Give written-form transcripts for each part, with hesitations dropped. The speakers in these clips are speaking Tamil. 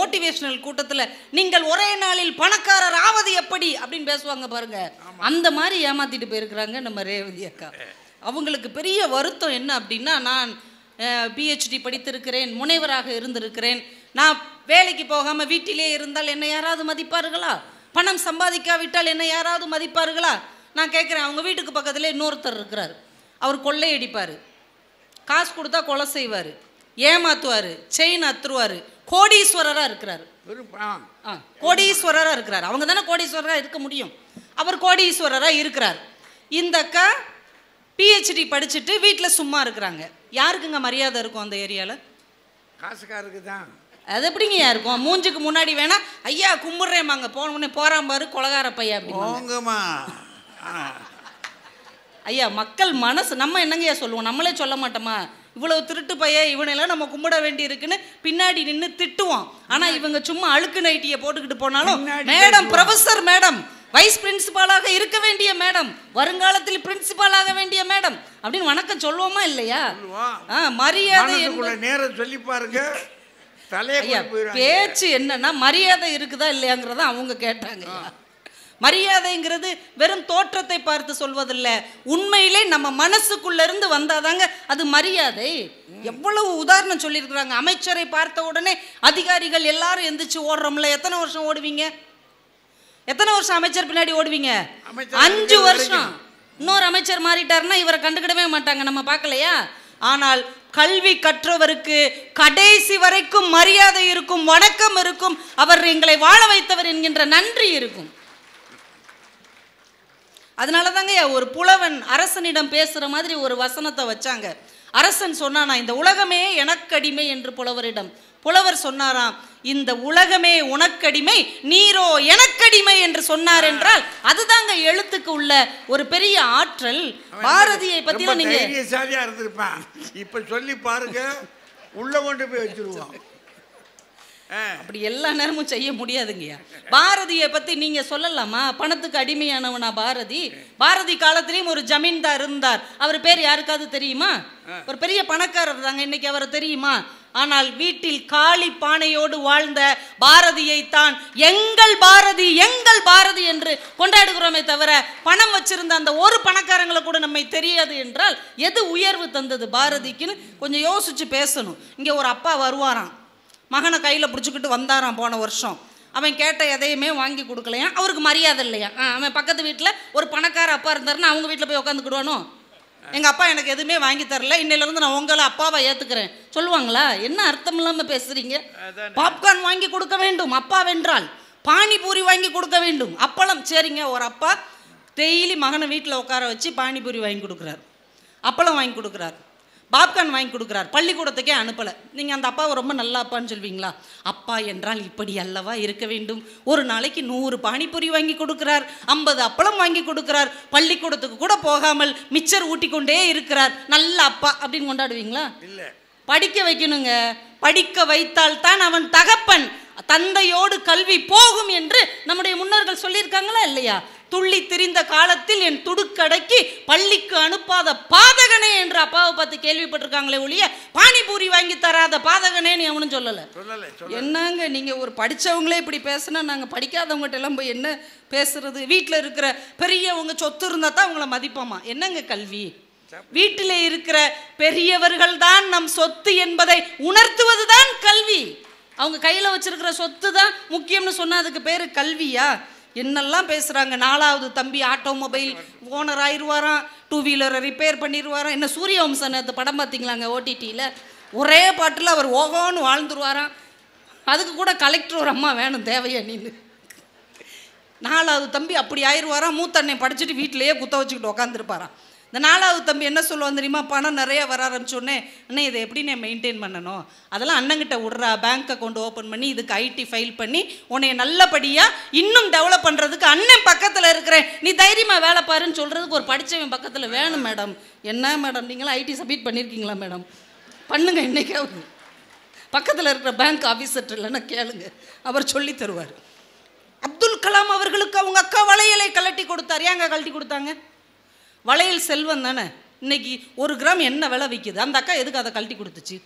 மோட்டிவேஷனல் கூட்டத்தில் நீங்கள் ஒரே நாளில் பணக்காரர் ஆவது எப்படி அப்படின்னு பேசுவாங்க பாருங்க. அந்த மாதிரி ஏமாத்திட்டு போயிருக்கிறாங்க நம்ம ரேவதி அக்கா. அவங்களுக்கு பெரிய வருத்தம் என்ன அப்படின்னா, நான் பிஹெச்டி படித்திருக்கிறேன், முனைவராக இருந்திருக்கிறேன், நான் வேலைக்கு போகாமல் வீட்டிலே இருந்தால் என்னை யாராவது மதிப்பார்களா? பணம் சம்பாதிக்காவிட்டால் என்னை யாராவது மதிப்பார்களா? நான் கேட்குறேன். அவங்க வீட்டுக்கு பக்கத்தில் இன்னொருத்தர் இருக்கிறார். அவர் கொள்ளையடிப்பார், காசு கொடுத்தா கொலை செய்வார், ஏமாத்துவார், செயின் அத்துருவார், கோடீஸ்வரராக இருக்கிறார். கோடீஸ்வரராக இருக்கிறார். அவங்க தானே கோடீஸ்வரராக இருக்க முடியும். அவர் கோடீஸ்வரராக இருக்கிறார். இந்த அக்கா பிஹெச்டி படிச்சுட்டு வீட்டில் சும்மா இருக்கிறாங்க. யாருக்குங்க மரியாதை இருக்கும் அந்த ஏரியாவில்? காசுக்காருக்கு தான். அது எப்படிங்க இருக்கும்? மூஞ்சுக்கு முன்னாடி வேணா ஐயா கும்பிட்றேம்மாங்க, போன உடனே போறான் பாரு கொலகார பையா அப்படிங்கம்மா. ஐயா மக்கள் மனசு நம்ம என்னங்கய்யா சொல்லுவோம்? நம்மளே சொல்ல மாட்டோமா? இவ்வளவு திருட்டு பைய இவனெல்லாம் நம்ம கும்பிட வேண்டி இருக்குன்னு பின்னாடி நின்று திட்டுவோம். ஆனா இவங்க சும்மா அழுக்கு நைட்டியை போட்டுக்கிட்டு போனாலும், மேடம் ப்ரொஃபசர் மேடம், வைஸ் பிரின்சிபாலாக இருக்க வேண்டிய மேடம், வருங்காலத்தில் பிரின்சிபாலாக வேண்டிய மேடம் அப்படின்னு வணக்கம் சொல்லுவோமா இல்லையா? மரியாதை நேரம் சொல்லி பாருங்க. பேச்சு என்னன்னா மரியாதை இருக்குதா இல்லையாங்கிறத அவங்க கேட்டாங்க. மரியாதைங்கிறது வெறும் தோற்றத்தை பார்த்து சொல்வதில்லை, உண்மையிலே நம்ம மனசுக்குள்ள இருந்து வந்தாதாங்க அது மரியாதை. எவ்வளவு உதாரணம் சொல்லியிருக்கிறாங்க. அமைச்சரை பார்த்த உடனே அதிகாரிகள் எல்லாரும் எந்திரிச்சு ஓடுறோம்ல. எத்தனை வருஷம் ஓடுவீங்க? எத்தனை வருஷம் அமைச்சர் பின்னாடி ஓடுவீங்க? 5 வருஷம். இன்னொரு அமைச்சர் மாறிட்டாருன்னா இவரை கண்டுக்கிடவே மாட்டாங்க, நம்ம பார்க்கலையா? ஆனால் கல்வி கற்றவருக்கு கடைசி வரைக்கும் மரியாதை இருக்கும், வணக்கம் இருக்கும், அவர் எங்களை வாழ வைத்தவர் என்கின்ற நன்றி இருக்கும். அதனால தாங்க ஒரு புலவன் அரசனிடம் பேசுற மாதிரி ஒரு வசனத்தை வச்சாங்க. அரசன் சொன்னானா, இந்த உலகமே எனக்கடிமை என்று புலவரிடம். புலவர் சொன்னாராம், இந்த உலகமே உனக்கடிமை, நீரோ எனக்கடிமை என்று சொன்னார் என்றால் அதுதாங்க எழுத்துக்கு உள்ள ஒரு பெரிய ஆற்றல். பாரதியை பத்தி நீங்க தைரியசாலியா இருந்திருப்பான். இப்ப சொல்லி பாருங்க, உள்ள கொண்டு போய் வச்சிருவோம். அப்படி எல்லா நேரமும் செய்ய முடியாதுங்கய்யா. பாரதியை பத்தி நீங்க சொல்லலாமா? பணத்துக்கு அடிமையானவனா பாரதி? பாரதி காலத்திலயும் ஒரு ஜமீன்தார் இருந்தார். அவர் பேர் யாருக்காவது தெரியுமா? ஒரு பெரிய பணக்காரர் தாங்க. இன்னைக்கு அவர் தெரியுமா? ஆனால் வீட்டில் காளி பானையோடு வாழ்ந்த பாரதியை தான் எங்கள் பாரதி எங்கள் பாரதி என்று கொண்டாடுகிறோமே தவிர, பணம் வச்சிருந்த அந்த ஒரு பணக்காரங்களை கூட நம்மை தெரியாது என்றால் எது உயர்வு தந்தது பாரதிக்குன்னு கொஞ்சம் யோசிச்சு பேசணும். இங்க ஒரு அப்பா வருவாராம், மகனை கையில் பிடிச்சிக்கிட்டு வந்தாராம் போன வருஷம். அவன் கேட்ட எதையுமே வாங்கி கொடுக்கலையா, அவருக்கு மரியாதை இல்லையா. அவன் பக்கத்து வீட்டில் ஒரு பணக்கார அப்பா இருந்தாருன்னா அவங்க வீட்டில் போய் உட்காந்துக்கிடுவானோ? எங்கள் அப்பா எனக்கு எதுவுமே வாங்கி தரல, இன்னிலேருந்து நான் உங்களை அப்பாவை ஏற்றுக்கிறேன் சொல்லுவாங்களா? என்ன அர்த்தம் இல்லாமல் பேசுகிறீங்க? பாப்கார்ன் வாங்கி கொடுக்க வேண்டும் அப்பா வென்றால், பானிபூரி வாங்கி கொடுக்க வேண்டும், அப்பளம். சரிங்க, ஒரு அப்பா டெய்லி மகனை வீட்டில் உட்கார வச்சு பானிபூரி வாங்கி கொடுக்குறாரு, அப்பளம் வாங்கி கொடுக்குறாரு, பாப்கார்ன் வாங்கி கொடுக்குறார், பள்ளிக்கூடத்துக்கே அனுப்பலை. நீங்கள் அந்த அப்பாவை ரொம்ப நல்ல அப்பான்னு சொல்வீங்களா? அப்பா என்றால் இப்படி அல்லவா இருக்க வேண்டும். ஒரு நாளைக்கு 100 பானிபூரி வாங்கி கொடுக்குறார், 50 அப்பளம் வாங்கி கொடுக்குறார், பள்ளிக்கூடத்துக்கு கூட போகாமல் மிச்சர் ஊட்டி கொண்டே இருக்கிறார், நல்ல அப்பா அப்படின்னு கொண்டாடுவீங்களா? இல்லை. படிக்க வைக்கணுங்க. படிக்க வைத்தால் தான் அவன் தகப்பன். தந்தையோடு கல்வி போகும் என்று நம்முடைய முன்னோர்கள் சொல்லியிருக்காங்களா இல்லையா? துள்ளி திரிந்த காலத்தில் என் துடுக்கடக்கி பள்ளிக்கு அனுப்பாத பாதகனே என்று அப்பாவை பார்த்து கேள்விப்பட்டிருக்காங்களே ஒழிய பானிபூரி வாங்கி தராத பாதகனேன்னு அவனும் சொல்லலை. என்னங்க நீங்க ஒரு படிச்சவங்களே இப்படி பேசுனா நாங்கள் படிக்காதவங்ககிட்ட எல்லாம் போய் என்ன பேசுறது? வீட்டில் இருக்கிற பெரியவங்க சொத்து இருந்தால் தான் அவங்கள மதிப்போமா? என்னங்க கல்வி? வீட்டில் இருக்கிற பெரியவர்கள் தான் நம் சொத்து என்பதை உணர்த்துவது தான் கல்வி. அவங்க கையில் வச்சிருக்கிற சொத்து தான் முக்கியம்னு சொன்னால் அதுக்கு பேர் கல்வியா? என்னெல்லாம் பேசுகிறாங்க. 4வது தம்பி ஆட்டோமொபைல் ஓனர் ஆயிடுவாராம், 2 வீலரை ரிப்பேர் பண்ணிடுவாராம். என்ன சூரியவம்சன் அந்த படம் பார்த்தீங்களாங்க ஓடிடியில்? ஒரே பாட்டில் அவர் ஓகோன்னு வாழ்ந்துருவாராம். அதுக்கு கூட கலெக்டர் ஒரு அம்மா வேணும் தேவையா நீனு? 4வது தம்பி அப்படி ஆயிடுவாராம். மூத்தண்ணை படிச்சுட்டு வீட்டிலையே குத்த வச்சுக்கிட்டு உட்காந்துருப்பாராம். இந்த 4வது தம்பி என்ன சொல்லுவான் தெரியுமா? பணம் நிறைய வர ஆரம்பிச்சோடனே, அண்ணே இதை எப்படி நான் மெயின்டைன் பண்ணணும், அதெல்லாம் அண்ணங்கிட்ட விட்றா, பேங்க் அக்கௌண்ட் ஓப்பன் பண்ணி இதுக்கு ஐடி ஃபைல் பண்ணி உன்னை நல்லபடியாக இன்னும் டெவலப் பண்ணுறதுக்கு அண்ணன் பக்கத்தில் இருக்கிறேன், நீ தைரியமாக வேலை பாருன்னு சொல்கிறதுக்கு ஒரு படித்தவன் பக்கத்தில் வேணும் மேடம். என்ன மேடம் நீங்களாம் ஐடி சப்மிட் பண்ணியிருக்கீங்களா மேடம்? பண்ணுங்க இன்னைக்காவது. பக்கத்தில் இருக்கிற பேங்க் ஆஃபீஸர் இல்லைன்னா கேளுங்க, அவர் சொல்லி தருவார். அப்துல் கலாம் அவர்களுக்கு அவங்க அக்கா வளையலை கழட்டி கொடுத்தார். ஏங்க கழட்டி கொடுத்தாங்க? வளையல் செல்வம் தானே. இன்னைக்கு 1 கிராம் என்ன விலை விற்கிது? அந்த அக்கா எதுக்கு அதை கழட்டி கொடுத்துச்சு?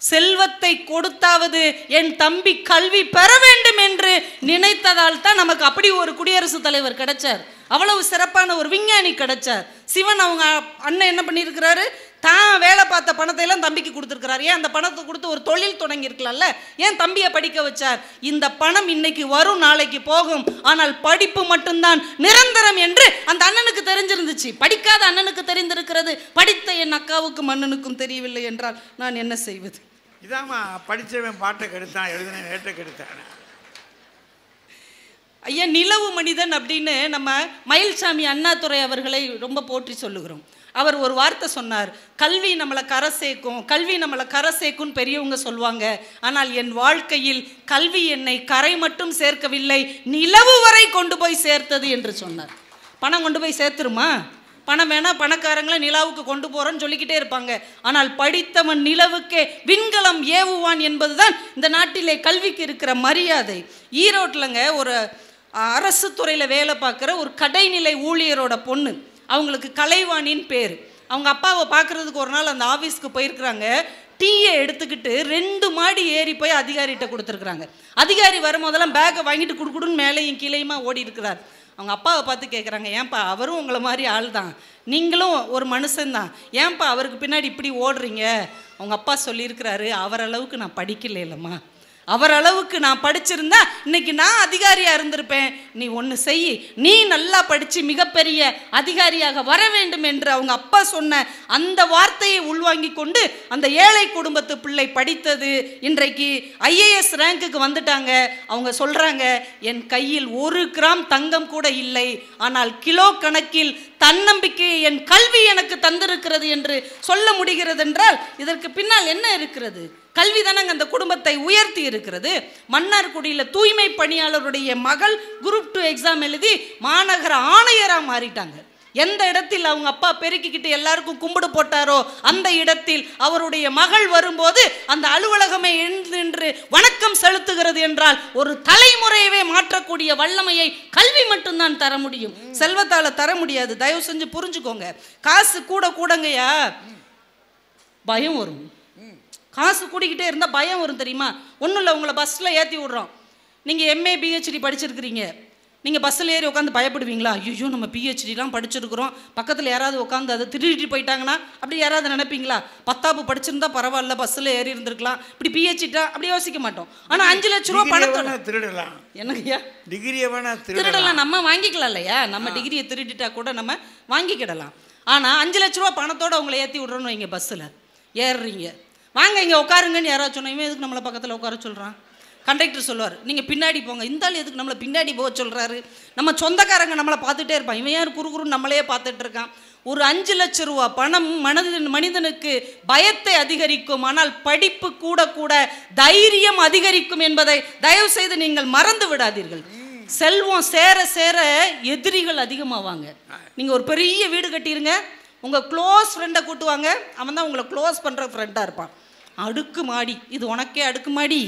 செல்வத்தை கொடுத்தாவது என் தம்பி கல்வி பெற வேண்டும் என்று நினைத்ததால் தான் நமக்கு அப்படி ஒரு குடியரசுத் தலைவர் கிடைச்சார். அவ்வளவு சிறப்பான ஒரு விஞ்ஞானி கிடைச்சார். சிவன் அவங்க அண்ணன் என்ன பண்ணியிருக்கிறாரு, தான் வேலை பார்த்த பணத்தை எல்லாம் தம்பிக்கு கொடுத்துருக்கிறார். ஏன் அந்த பணத்தை கொடுத்து ஒரு தொழில் தொடங்கி இருக்கலாம்ல, ஏன் தம்பியை படிக்க வச்சார்? இந்த பணம் இன்னைக்கு வரும், நாளைக்கு போகும், ஆனால் படிப்பு மட்டும்தான் நிரந்தரம் என்று அந்த அண்ணனுக்கு தெரிஞ்சிருந்துச்சு. படிக்காத அண்ணனுக்கு தெரிந்திருக்கிறது, படித்த என் அக்காவுக்கும் அண்ணனுக்கும் தெரியவில்லை என்றால் நான் என்ன செய்வது? இதாம்மா படித்தவன் பாட்டை கெடுத்தான், எழுதின நேற்றை கெடுத்தான். ஐயா, நிலவு மனிதன் அப்படின்னு நம்ம மயில்சாமி அண்ணாதுரை அவர்களை ரொம்ப போற்றி சொல்லுகிறோம். அவர் ஒரு வார்த்தை சொன்னார், கல்வி நம்மளை கரை சேர்க்கும், கல்வி நம்மளை கரை சேர்க்கும்னு பெரியவங்க சொல்லுவாங்க. ஆனால் என் வாழ்க்கையில் கல்வி என்னை கரை மட்டும் சேர்க்கவில்லை, நிலவு வரை கொண்டு போய் சேர்த்தது என்று சொன்னார். பணம் கொண்டு போய் சேர்த்துருமா? பணம் வேணா பணக்காரங்களை நிலாவுக்கு கொண்டு போறோன்னு சொல்லிக்கிட்டே இருப்பாங்க. ஆனால் படித்தவன் நிலவுக்கே விண்கலம் ஏவுவான் என்பதுதான் இந்த நாட்டிலே கல்விக்கு இருக்கிற மரியாதை. ஈரோட்டிலங்க ஒரு அரசு துறையில் வேலை பார்க்குற ஒரு கடைநிலை ஊழியரோட பொண்ணு, அவங்களுக்கு கலைவாணின்னு பேர். அவங்க அப்பாவை பார்க்குறதுக்கு ஒரு நாள் அந்த ஆஃபீஸ்க்கு போயிருக்கிறாங்க. டீயை எடுத்துக்கிட்டு 2 மாடி ஏறி போய் அதிகாரிகிட்ட கொடுத்துருக்குறாங்க. அதிகாரி வரும்போதெல்லாம் பேக்கை வாங்கிட்டு குடுக்குடுன்னு மேலேயும் கீழேயுமா ஓடி இருக்கிறார். அவங்க அப்பாவை பார்த்து கேட்குறாங்க, ஏன்பா அவரும் உங்களை மாதிரி ஆள் தான், நீங்களும் ஒரு மனுஷன்தான், ஏன்பா அவருக்கு பின்னாடி இப்படி ஓடுறீங்க? அவங்க அப்பா சொல்லியிருக்கிறாரு, அவரளவுக்கு நான் படிக்கல இல்லைம்மா, அவரளவுக்கு நான் படிச்சிருந்தா இன்னைக்கு நான் அதிகாரியாக இருந்திருப்பேன். நீ ஒன்று செய், நீ நல்லா படித்து மிகப்பெரிய அதிகாரியாக வர வேண்டும் என்று அவங்க அப்பா சொன்ன அந்த வார்த்தையை உள்வாங்கி கொண்டு அந்த ஏழை குடும்பத்து பிள்ளை படித்தது இன்றைக்கு ஐஏஎஸ் ரேங்க்குக்கு வந்துட்டாங்க. அவங்க சொல்கிறாங்க, என் கையில் 1 கிராம் தங்கம் கூட இல்லை, ஆனால் கிலோ கணக்கில் தன்னம்பிக்கையை என் கல்வி எனக்கு தந்திருக்கிறது என்று சொல்ல முடிகிறது என்றால் இதற்கு பின்னால் என்ன இருக்கிறது? கல்வி தானங்க அந்த குடும்பத்தை உயர்த்தி இருக்கிறது. மன்னார்குடியில் தூய்மை பணியாளருடைய மகள் குரூப் 2 எக்ஸாம் எழுதி மாநகர ஆணையராக மாறிட்டாங்க. எந்த இடத்தில் அவங்க அப்பா பெருக்கிக்கிட்டு எல்லாருக்கும் கும்பிடு போட்டாரோ அந்த இடத்தில் அவருடைய மகள் வரும்போது அந்த அலுவலகமே எழுந்து வணக்கம் செலுத்துகிறது என்றால் ஒரு தலைமுறையவே மாற்றக்கூடிய வல்லமையை கல்வி மட்டும்தான் தர முடியும், செல்வத்தால் தர முடியாது. தயவு செஞ்சு புரிஞ்சுக்கோங்க. காசு கூட கூடங்கய்யா, பயம் வரும். காசு கூடிக்கிட்டே இருந்தால் பயம் வரும் தெரியுமா? ஒன்றும் இல்லை, உங்களை பஸ்ஸில் ஏற்றி விட்றோம், நீங்கள் எம்ஏ பிஹெச்டி படிச்சிருக்கிறீங்க, நீங்கள் பஸ்ஸில் ஏறி உட்காந்து பயப்படுவீங்களா? ஐயோ நம்ம பிஹெச்டிலாம் படிச்சிருக்கிறோம், பக்கத்தில் யாராவது உட்காந்து அதை திருடிட்டு போயிட்டாங்கன்னா அப்படி யாராவது நினைப்பீங்களா? 10ஆப்பு படிச்சிருந்தா பரவாயில்ல, பஸ்ஸில் ஏறி இருந்திருக்கலாம், இப்படி பிஹெச்டிட்டா அப்படி யோசிக்க மாட்டோம். ஆனால் 5 லட்ச ரூபா பணத்தை திருடலாம். என்னங்கய்யா டிகிரியை வேணா திருடலாம், நம்ம வாங்கிக்கலாம் இல்லையா? நம்ம டிகிரியை திருடிட்டா கூட நம்ம வாங்கிக்கிடலாம். ஆனால் 5 லட்ச ரூபா பணத்தோடு அவங்கள ஏற்றி விட்றோன்னு வைங்க, பஸ்ஸில் ஏறுறீங்க, வாங்க இங்கே உட்காருங்கன்னு யாராவது சொன்னோம், இவன் எதுக்கு நம்மளை பக்கத்தில் உட்கார சொல்கிறான்? கண்டக்டர் சொல்லுவார், நீங்கள் பின்னாடி போங்க. இந்த ஆள் எதுக்கு நம்மளை பின்னாடி போக சொல்கிறாரு? நம்ம சொந்தக்காரங்க நம்மளை பார்த்துட்டே இருப்பான், இவன் யார் குறுகுறுன்னு நம்மளையே பார்த்துட்டு இருக்கான். ஒரு 5 லட்ச ரூபா பணம் மனிதனுக்கு பயத்தை அதிகரிக்கும், ஆனால் படிப்பு கூட கூட தைரியம் அதிகரிக்கும் என்பதை தயவு செய்து நீங்கள் மறந்து விடாதீர்கள். செல்வம் சேர சேர எதிரிகள் அதிகமாவாங்க. நீங்கள் ஒரு பெரிய வீடு கட்டிடுங்க, உங்கள் க்ளோஸ் ஃப்ரெண்டை கூட்டுவாங்க, அவன் தான் உங்களை க்ளோஸ் பண்ணுற ஃப்ரெண்டாக இருப்பான். அடுக்கு மாடி, இது உனக்கே அடுக்கு மாடி,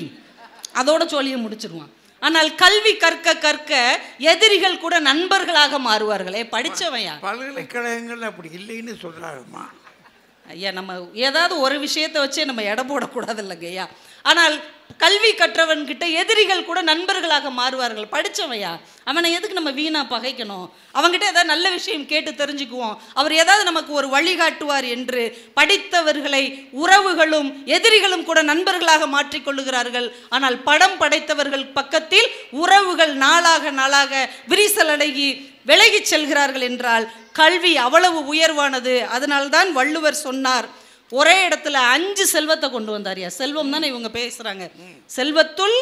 அதோட சோழியை முடிச்சிருவான். ஆனால் கல்வி கற்க கற்க எதிரிகள் கூட நண்பர்களாக மாறுவார்களே. படித்தவையா பல்கலைக்கழகங்கள் அப்படி இல்லைன்னு சொல்கிறாருமா ஐயா? நம்ம ஏதாவது ஒரு விஷயத்தை வச்சே நம்ம எடை போடக்கூடாது இல்லைங்க ஐயா. ஆனால் கல்வி கற்றவன்கிட்ட எதிரிகள் கூட நண்பர்களாக மாறுவார்கள். படித்தவையா, அவனை எதுக்கு நம்ம வீணா பகைக்கணும்? அவங்ககிட்ட ஏதாவது நல்ல விஷயம் கேட்டு தெரிஞ்சுக்குவோம், அவர் ஏதாவது நமக்கு ஒரு வழிகாட்டுவார் என்று படித்தவர்களை உறவுகளும் எதிரிகளும் கூட நண்பர்களாக மாற்றிக்கொள்ளுகிறார்கள். ஆனால் படம் படைத்தவர்கள் பக்கத்தில் உறவுகள் நாளாக நாளாக விரிசல் அடங்கி விலகி செல்கிறார்கள் என்றால் கல்வி அவ்வளவு உயர்வானது. அதனால்தான் வள்ளுவர் சொன்னார், ஒரே இடத்துல 5 செல்வத்தை கொண்டு வந்தாரியா. செல்வம் தானே இவங்க பேசுறாங்க. செல்வத்துள்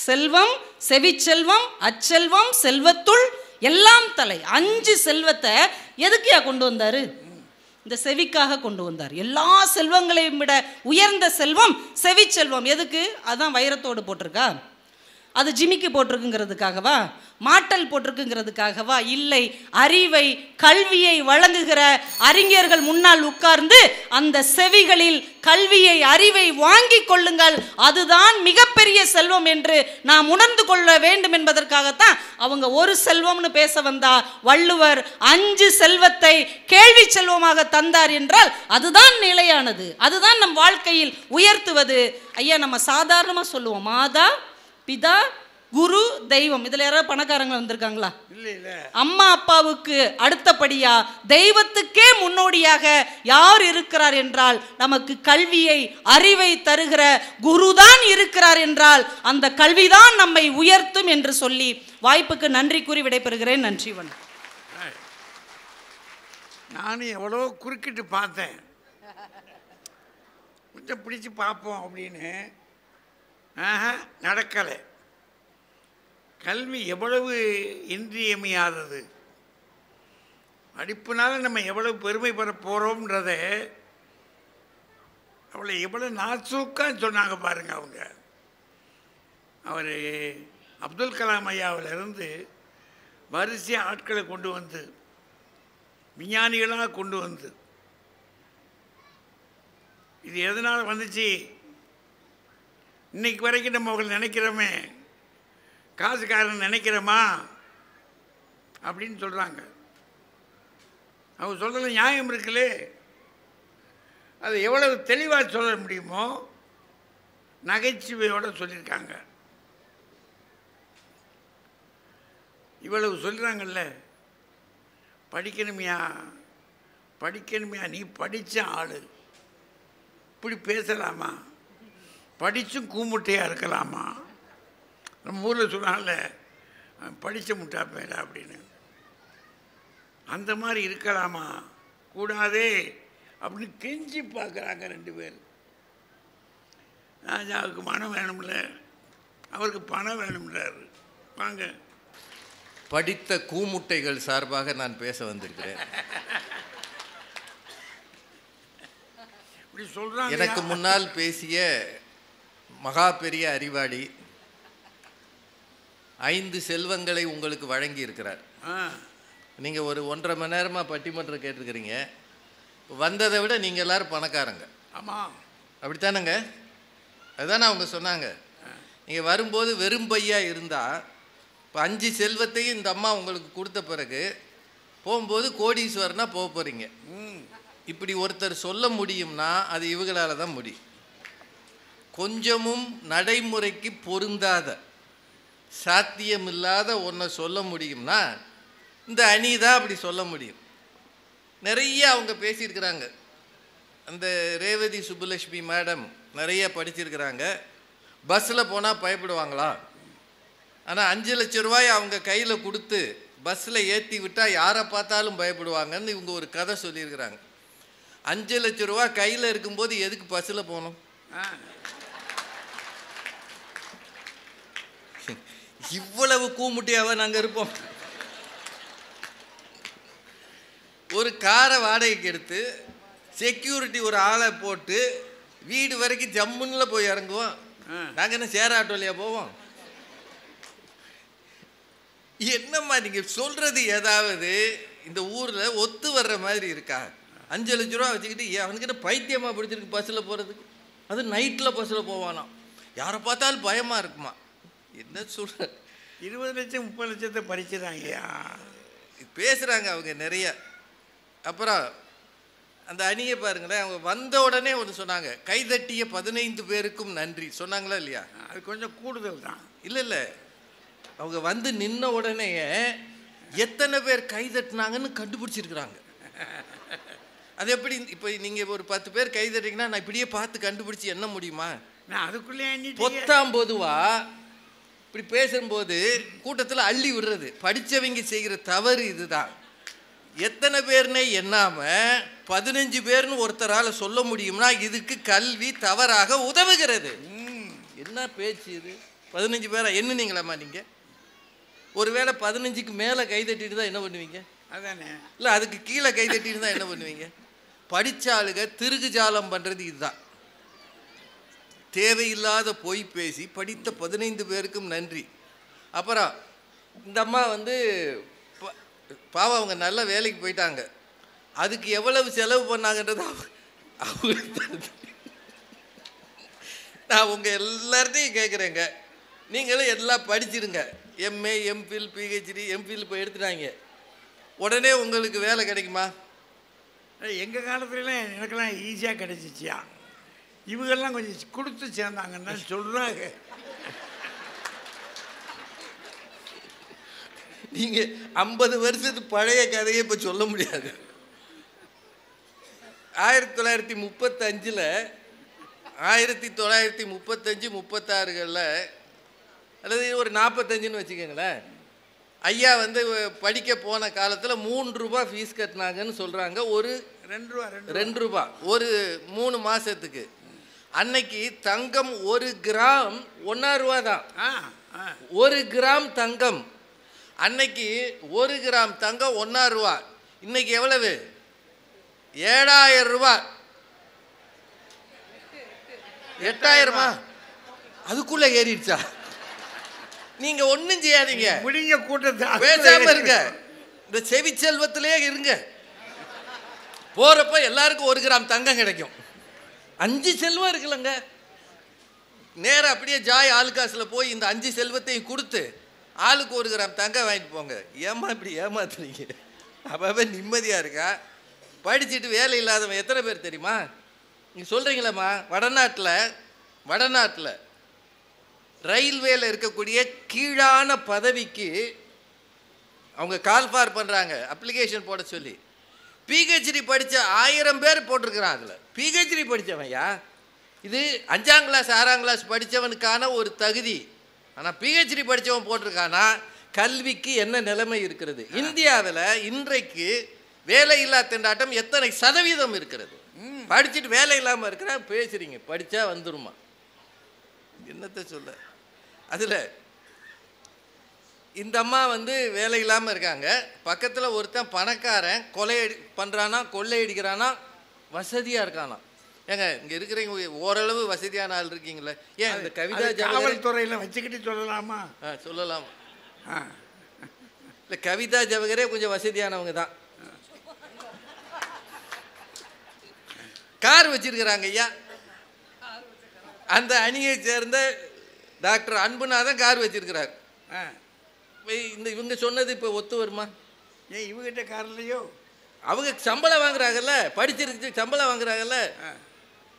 செல்வம், செவிச்செல்வம், அச்செல்வம், செல்வத்துள் எல்லாம் தலை. 5 செல்வத்தை எதுக்குயா கொண்டு வந்தாரு? இந்த செவிக்காக கொண்டு வந்தார். எல்லா செல்வங்களையும் விட உயர்ந்த செல்வம் செவிச்செல்வம். எதுக்கு? அதான் வைரத்தோடு போட்டிருக்கா. அது ஜிமிக்கி போட்டிருக்குங்கிறதுக்காகவா, மாட்டல் போட்டிருக்குங்கிறதுக்காகவா? இல்லை, அறிவை கல்வியை வழங்குகிற அறிஞர்கள் முன்னால் உட்கார்ந்து அந்த செவிகளில் கல்வியை அறிவை வாங்கி கொள்ளுங்கள், அதுதான் மிகப்பெரிய செல்வம் என்று நாம் உணர்ந்து கொள்ள வேண்டும் என்பதற்காகத்தான் அவங்க ஒரு செல்வம்னு பேச வந்தா வள்ளுவர் 5 செல்வத்தை கேள்வி செல்வமாக தந்தார் என்றால் அதுதான் நிலையானது, அதுதான் நம் வாழ்க்கையில் உயர்த்துவது. ஐயா, நம்ம சாதாரணமா சொல்லுவோம் மாதா பிதா குரு தெய்வம். இதுல யாராவது பணக்காரங்க வந்திருக்காங்களா? இல்ல. அம்மா அப்பாவுக்கு அடுத்தபடியா தெய்வத்துக்கே முன்னோடியாக யார் இருக்கிறார் என்றால் நமக்கு கல்வியை அறிவை தருகிற குருதான் இருக்கிறார் என்றால் அந்த கல்விதான் நம்மை உயர்த்தும் என்று சொல்லி வாய்ப்புக்கு நன்றி கூறி விடைபெறுகிறேன். நன்றி, வணக்கம். நானும் எவ்வளோ குறுக்கிட்டு பார்த்தேன், கொஞ்சம் பிடிச்சி பார்ப்போம் அப்படின்னு. நடக்கலை. கல்வி எவ்வளவு இன்றியமையாதது, படிப்புனால நம்ம எவ்வளவு பெருமை பெற போகிறோம்ன்றத அவளை எவ்வளோ நாசூக்கான்னு சொன்னாங்க பாருங்க. அவர் அப்துல் கலாம் ஐயாவிலிருந்து வரிசையாக ஆட்களை கொண்டு வந்து விஞ்ஞானிகளாக கொண்டு வந்து, இது எதனால் வந்துச்சு, இன்னைக்கு வரைக்கும் நம்ம அவங்களை நினைக்கிறோமே, காசுக்காரன் நினைக்கிறோமா அப்படின்னு சொல்கிறாங்க. அவங்க சொல்கிறதுல நியாயம் இருக்குல்லே. அது எவ்வளவு தெளிவாக சொல்ல முடியுமோ நகைச்சுவையோடு சொல்லியிருக்காங்க. இவ்வளவு சொல்கிறாங்கல்ல, படிக்கணுமையா படிக்கணுமையா, நீ படித்த ஆள் இப்படி பேசலாமா, படித்தும் கூமுட்டையாக இருக்கலாமா? நம்ம ஊரில் சொன்னால படித்த முட்டா பேர அப்படின்னு, அந்த மாதிரி இருக்கலாமா, கூடாதே அப்படின்னு கெஞ்சி பார்க்குறாங்க 2 பேர். ராஜாவுக்கு மனம் வேணும்ல, அவருக்கு பணம் வேணும்ன்றாரு. வாங்க. படித்த கூமுட்டைகள் சார்பாக நான் பேச வந்திருக்கிறேன். இப்படி சொல்றாங்க. எனக்கு முன்னால் பேசிய மகா பெரிய அறிவாளி 5 செல்வங்களை உங்களுக்கு வழங்கி இருக்கிறார். நீங்கள் ஒரு 1.5 மணி நேரமாக பட்டிமன்றம் கேட்டிருக்கிறீங்க. வந்ததை விட நீங்கள் எல்லாரும் பணக்காரங்க. ஆமாம், அப்படித்தானங்க? அதுதானே அவங்க சொன்னாங்க. நீங்கள் வரும்போது வெறும் பையா இருந்தால், இப்போ 5 செல்வத்தையும் இந்த அம்மா உங்களுக்கு கொடுத்த பிறகு போகும்போது கோடீஸ்வரனா போக போகிறீங்க. இப்படி ஒருத்தர் சொல்ல முடியும்னா அது இவங்களால தான் முடியும். கொஞ்சமும் நடைமுறைக்கு பொருந்தாத சாத்தியமில்லாத ஒன்றை சொல்ல முடியும்னா இந்த அணி தான் அப்படி சொல்ல முடியும். நிறைய அவங்க பேசியிருக்கிறாங்க. அந்த ரேவதி சுப்புலட்சுமி மேடம் நிறைய படிச்சிருக்கிறாங்க. பஸ்ஸில் போனால் பயப்படுவாங்களா? ஆனால் 5 லட்ச ரூபாய் அவங்க கையில் கொடுத்து பஸ்ஸில் ஏற்றி விட்டால் யாரை பார்த்தாலும் பயப்படுவாங்கன்னு இவங்க ஒரு கதை சொல்லியிருக்கிறாங்க. 5 லட்ச ரூபா கையில் இருக்கும்போது எதுக்கு பஸ்ஸில் போகணும்? இவ்வளவு கூமுட்டியாவா நாங்கள் இருப்போம்? ஒரு காரை வாடகைக்கு எடுத்து செக்யூரிட்டி ஒரு ஆளை போட்டு வீடு வரைக்கும் ஜம்முன்ல போய் இறங்குவோம். நாங்கள் என்ன சேர் ஆட்டோலையா போவோம்? என்னம்மா நீங்கள் சொல்கிறது ஏதாவது இந்த ஊரில் ஒத்து வர்ற மாதிரி இருக்கா? 5 லட்ச ரூபா வச்சுக்கிட்டு அவனுக்கு என்ன பைத்தியமாக பிடிச்சிருக்கு பஸ்ஸில் போகிறதுக்கு? அது நைட்டில் பஸ்ஸில் போவானாம். யாரை பார்த்தாலும் பயமாக இருக்குமா? என்ன சொல்ற? 20 லட்சம் 30 லட்சத்தை பறிச்சுதாங்கய்யா பேசுகிறாங்க அவங்க நிறைய. அப்புறம் அந்த அணியை பாருங்களேன், அவங்க வந்த உடனே ஒன்று சொன்னாங்க, கைதட்டிய 15 பேருக்கும் நன்றி சொன்னாங்களா இல்லையா? அது கொஞ்சம் கூடுதல் தான். இல்லை, அவங்க வந்து நின்ன உடனே எத்தனை பேர் கைதட்டினாங்கன்னு கண்டுபிடிச்சிருக்கிறாங்க. அது எப்படி? இப்போ நீங்கள் ஒரு 10 பேர் கைதட்டிங்கன்னா நான் இப்படியே பார்த்து கண்டுபிடிச்சி என்ன முடியுமா? நான் அதுக்குள்ளே பொத்தாம் பொதுவா இப்படி பேசும்போது கூட்டத்தில் அள்ளி விடுறது படித்தவங்க செய்கிற தவறு இதுதான். எத்தனை பேர்னே எண்ணாம 15 பேர்னு ஒருத்தரால் சொல்ல முடியும்னா இதுக்கு கல்வி தவறாக உதவுகிறது. என்ன பேச்சு இது? 15 பேரா எண்ணுனீங்களாம்மா நீங்கள்? ஒருவேளை 15க்கு மேலே கைதட்டிட்டு தான் என்ன பண்ணுவீங்க? அதானே. இல்லை, அதுக்கு கீழே கைதட்டிட்டு தான் என்ன பண்ணுவீங்க? படித்த ஆளுங்க திருகு ஜாலம் பண்ணுறது இதுதான். தேவையில்லாத பொய் பேசி படித்த 15 பேருக்கும் நன்றி. அப்புறம் இந்த அம்மா வந்து பாவம் அவங்க நல்ல வேலைக்கு போயிட்டாங்க. அதுக்கு எவ்வளவு செலவு பண்ணாங்கன்றது அவங்களுக்கு. நான் உங்கள் எல்லார்ட்டையும் கேட்குறேங்க, நீங்களும் எல்லாம் படிச்சிருங்க. எம்ஏ, எம்ஃபில், பிஹெச்டி, எம்ஃபில் இப்போ எடுத்துட்டாங்க. உடனே உங்களுக்கு வேலை கிடைக்குமா? எங்கள் காலத்துலலாம் எனக்கெல்லாம் ஈஸியாக கிடைச்சிச்சியா. இவங்கெல்லாம் கொஞ்சம் கொடுத்து சேர்ந்தாங்கன்னா சொல்கிறாங்க. நீங்கள் 50 வருஷத்து பழைய கதையை இப்போ சொல்ல முடியாது. 1935 1935-36களில் அல்லது ஒரு 45ன்னு வச்சுக்கோங்களேன், ஐயா வந்து படிக்க போன காலத்தில் 3 ரூபா ஃபீஸ் கட்டினாங்கன்னு சொல்கிறாங்க. ஒரு 2 ரூபா ஒரு 3 மாதத்துக்கு. அன்னைக்கு தங்கம் 1 கிராம் 1 ரூபா தான். 1 கிராம் தங்கம் அன்னைக்கு 1 கிராம் தங்கம் 1 ரூபா. இன்னைக்கு எவ்வளவு? 7000 ரூபா. 8000மா? அதுக்குள்ள ஏறிடுச்சா? நீங்க ஒன்றும் செய்யாதீங்க, முடிஞ்ச கூட்டத்தை பேசாம இருங்க, இந்த செவி செல்வத்திலே இருங்க. போறப்ப எல்லாருக்கும் 1 கிராம் தங்கம் கிடைக்கும். 5 செல்வம் இருக்குல்லங்க. நேரம் அப்படியே ஜாய் ஆளுக்காசில் போய் இந்த 5 செல்வத்தையும் கொடுத்து ஆளுக்கு 1 கிராம் தங்கம் வாங்கிட்டு போங்க. ஏமா இப்படி ஏமாத்துறீங்க? அப்போ நிம்மதியாக இருக்கா? படிச்சுட்டு வேலை இல்லாதவன் எத்தனை பேர் தெரியுமா? நீங்கள் சொல்கிறீங்களேம்மா, வடநாட்டில் ரயில்வேல இருக்கக்கூடிய கீழான பதவிக்கு அவங்க கால்ஃபார் பண்ணுறாங்க, அப்ளிகேஷன் போட சொல்லி. பிஹெச்டி படித்த 1000 பேர் போட்டிருக்கிறான். அதில் பிஹெச்டி படித்தவன்யா. இது 5ஆம் கிளாஸ் 6ஆம் கிளாஸ் படித்தவனுக்கான ஒரு தகுதி. ஆனால் பிஹெச்டி படித்தவன் போட்டிருக்கானா கல்விக்கு என்ன நிலைமை இருக்கிறது? இந்தியாவில் இன்றைக்கு வேலையில்லா திண்டாட்டம் எத்தனை சதவீதம் இருக்கிறது? படிச்சுட்டு வேலை இல்லாமல் இருக்கிற பேசுகிறீங்க, படித்தா வந்துருமா? என்னத்தை சொல்ல? அதில் இந்த அம்மா வந்து வேலை இல்லாமல் இருக்காங்க. பக்கத்தில் ஒருத்தன் பணக்காரன் பண்ணுறானா, கொள்ளையடிக்கிறானா, வசதியாக இருக்கானா. ஏங்க இங்கே இருக்கிறீங்க, ஓரளவு வசதியான ஆள் இருக்கீங்களே, ஏன் இந்த கவிதா காவல்துறையில் வச்சுக்கிட்டு சொல்லலாமா? சொல்லலாம். இல்லை, கவிதா ஜவஹரே கொஞ்சம் வசதியானவங்க தான். கார் வச்சிருக்கிறாங்க ஐயா. அந்த அணியை சேர்ந்த டாக்டர் அன்புநாதன் கார் வச்சிருக்கிறார். இவங்க சொன்னது இப்போ ஒத்து வருமா? ஏன் இவங்கிட்ட கார் இல்லையோ? அவங்க சம்பளம் வாங்குறாங்கல்ல, படிச்சிருக்கு சம்பளம் வாங்குறாங்கல்ல.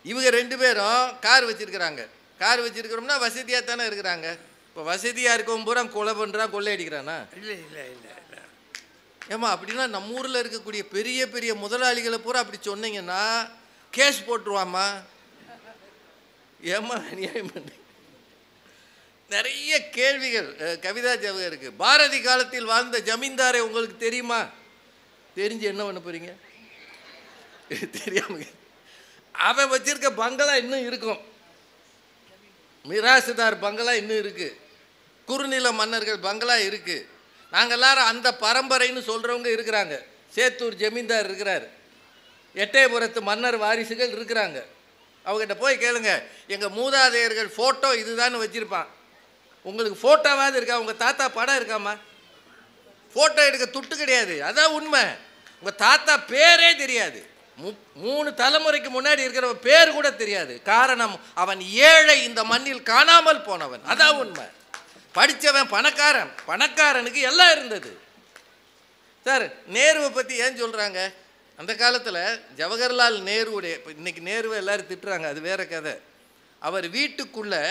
இவங்க 2 பேரும் கார் வச்சிருக்கிறாங்க. கார் வச்சிருக்கிறோம்னா வசதியாக தானே இருக்கிறாங்க. இப்போ வசதியாக இருக்கவும் பூரா கொலை பண்ணுறான், கொள்ளை அடிக்கிறானா? இல்லை இல்லை இல்லை இல்லை. ஏமா அப்படின்னா நம்ம ஊரில் இருக்கக்கூடிய பெரிய பெரிய முதலாளிகளை பூரா அப்படி சொன்னீங்கன்னா கேஸ் போட்டுருவாம்மா. ஏமா அநியாயம் பண்ணி நிறைய கேள்விகள் கவிதா ஜவஹருக்கு. பாரதி காலத்தில் வாழ்ந்த ஜமீன்தாரை உங்களுக்கு தெரியுமா? தெரிஞ்சு என்ன பண்ண போறீங்க? தெரியாம அவன் வச்சிருக்க பங்களா இன்னும் இருக்கும். மிராசுதார் பங்களா இன்னும் இருக்கு. குறுநில மன்னர்கள் பங்களா இருக்கு. நாங்கள் எல்லாரும் அந்த பரம்பரைன்னு சொல்றவங்க இருக்கிறாங்க. சேத்தூர் ஜமீன்தார் இருக்கிறார், எட்டயபுரத்து மன்னர் வாரிசுகள் இருக்கிறாங்க. அவங்ககிட்ட போய் கேளுங்க, எங்கள் மூதாதையர்கள் ஃபோட்டோ இதுதான் வச்சுருப்பான். உங்களுக்கு ஃபோட்டோவாவது இருக்கா? உங்கள் தாத்தா படம் இருக்காமா? ஃபோட்டோ எடுக்க துட்டு கிடையாது, அதான் உண்மை. உங்கள் தாத்தா பேரே தெரியாது. 3 தலைமுறைக்கு முன்னாடி இருக்கிற பேர் கூட தெரியாது. காரணம், அவன் ஏழை, இந்த மண்ணில் காணாமல் போனவன். அதான் உண்மை. படித்தவன் பணக்காரன், பணக்காரனுக்கு எல்லாம் இருந்தது. சார், நேருவை பற்றி ஏன் சொல்கிறாங்க? அந்த காலத்தில் ஜவஹர்லால் நேருடைய, இப்போ இன்றைக்கி நேருவை எல்லோரும் திட்டுறாங்க, அது வேறு கதை. அவர் வீட்டுக்குள்ளே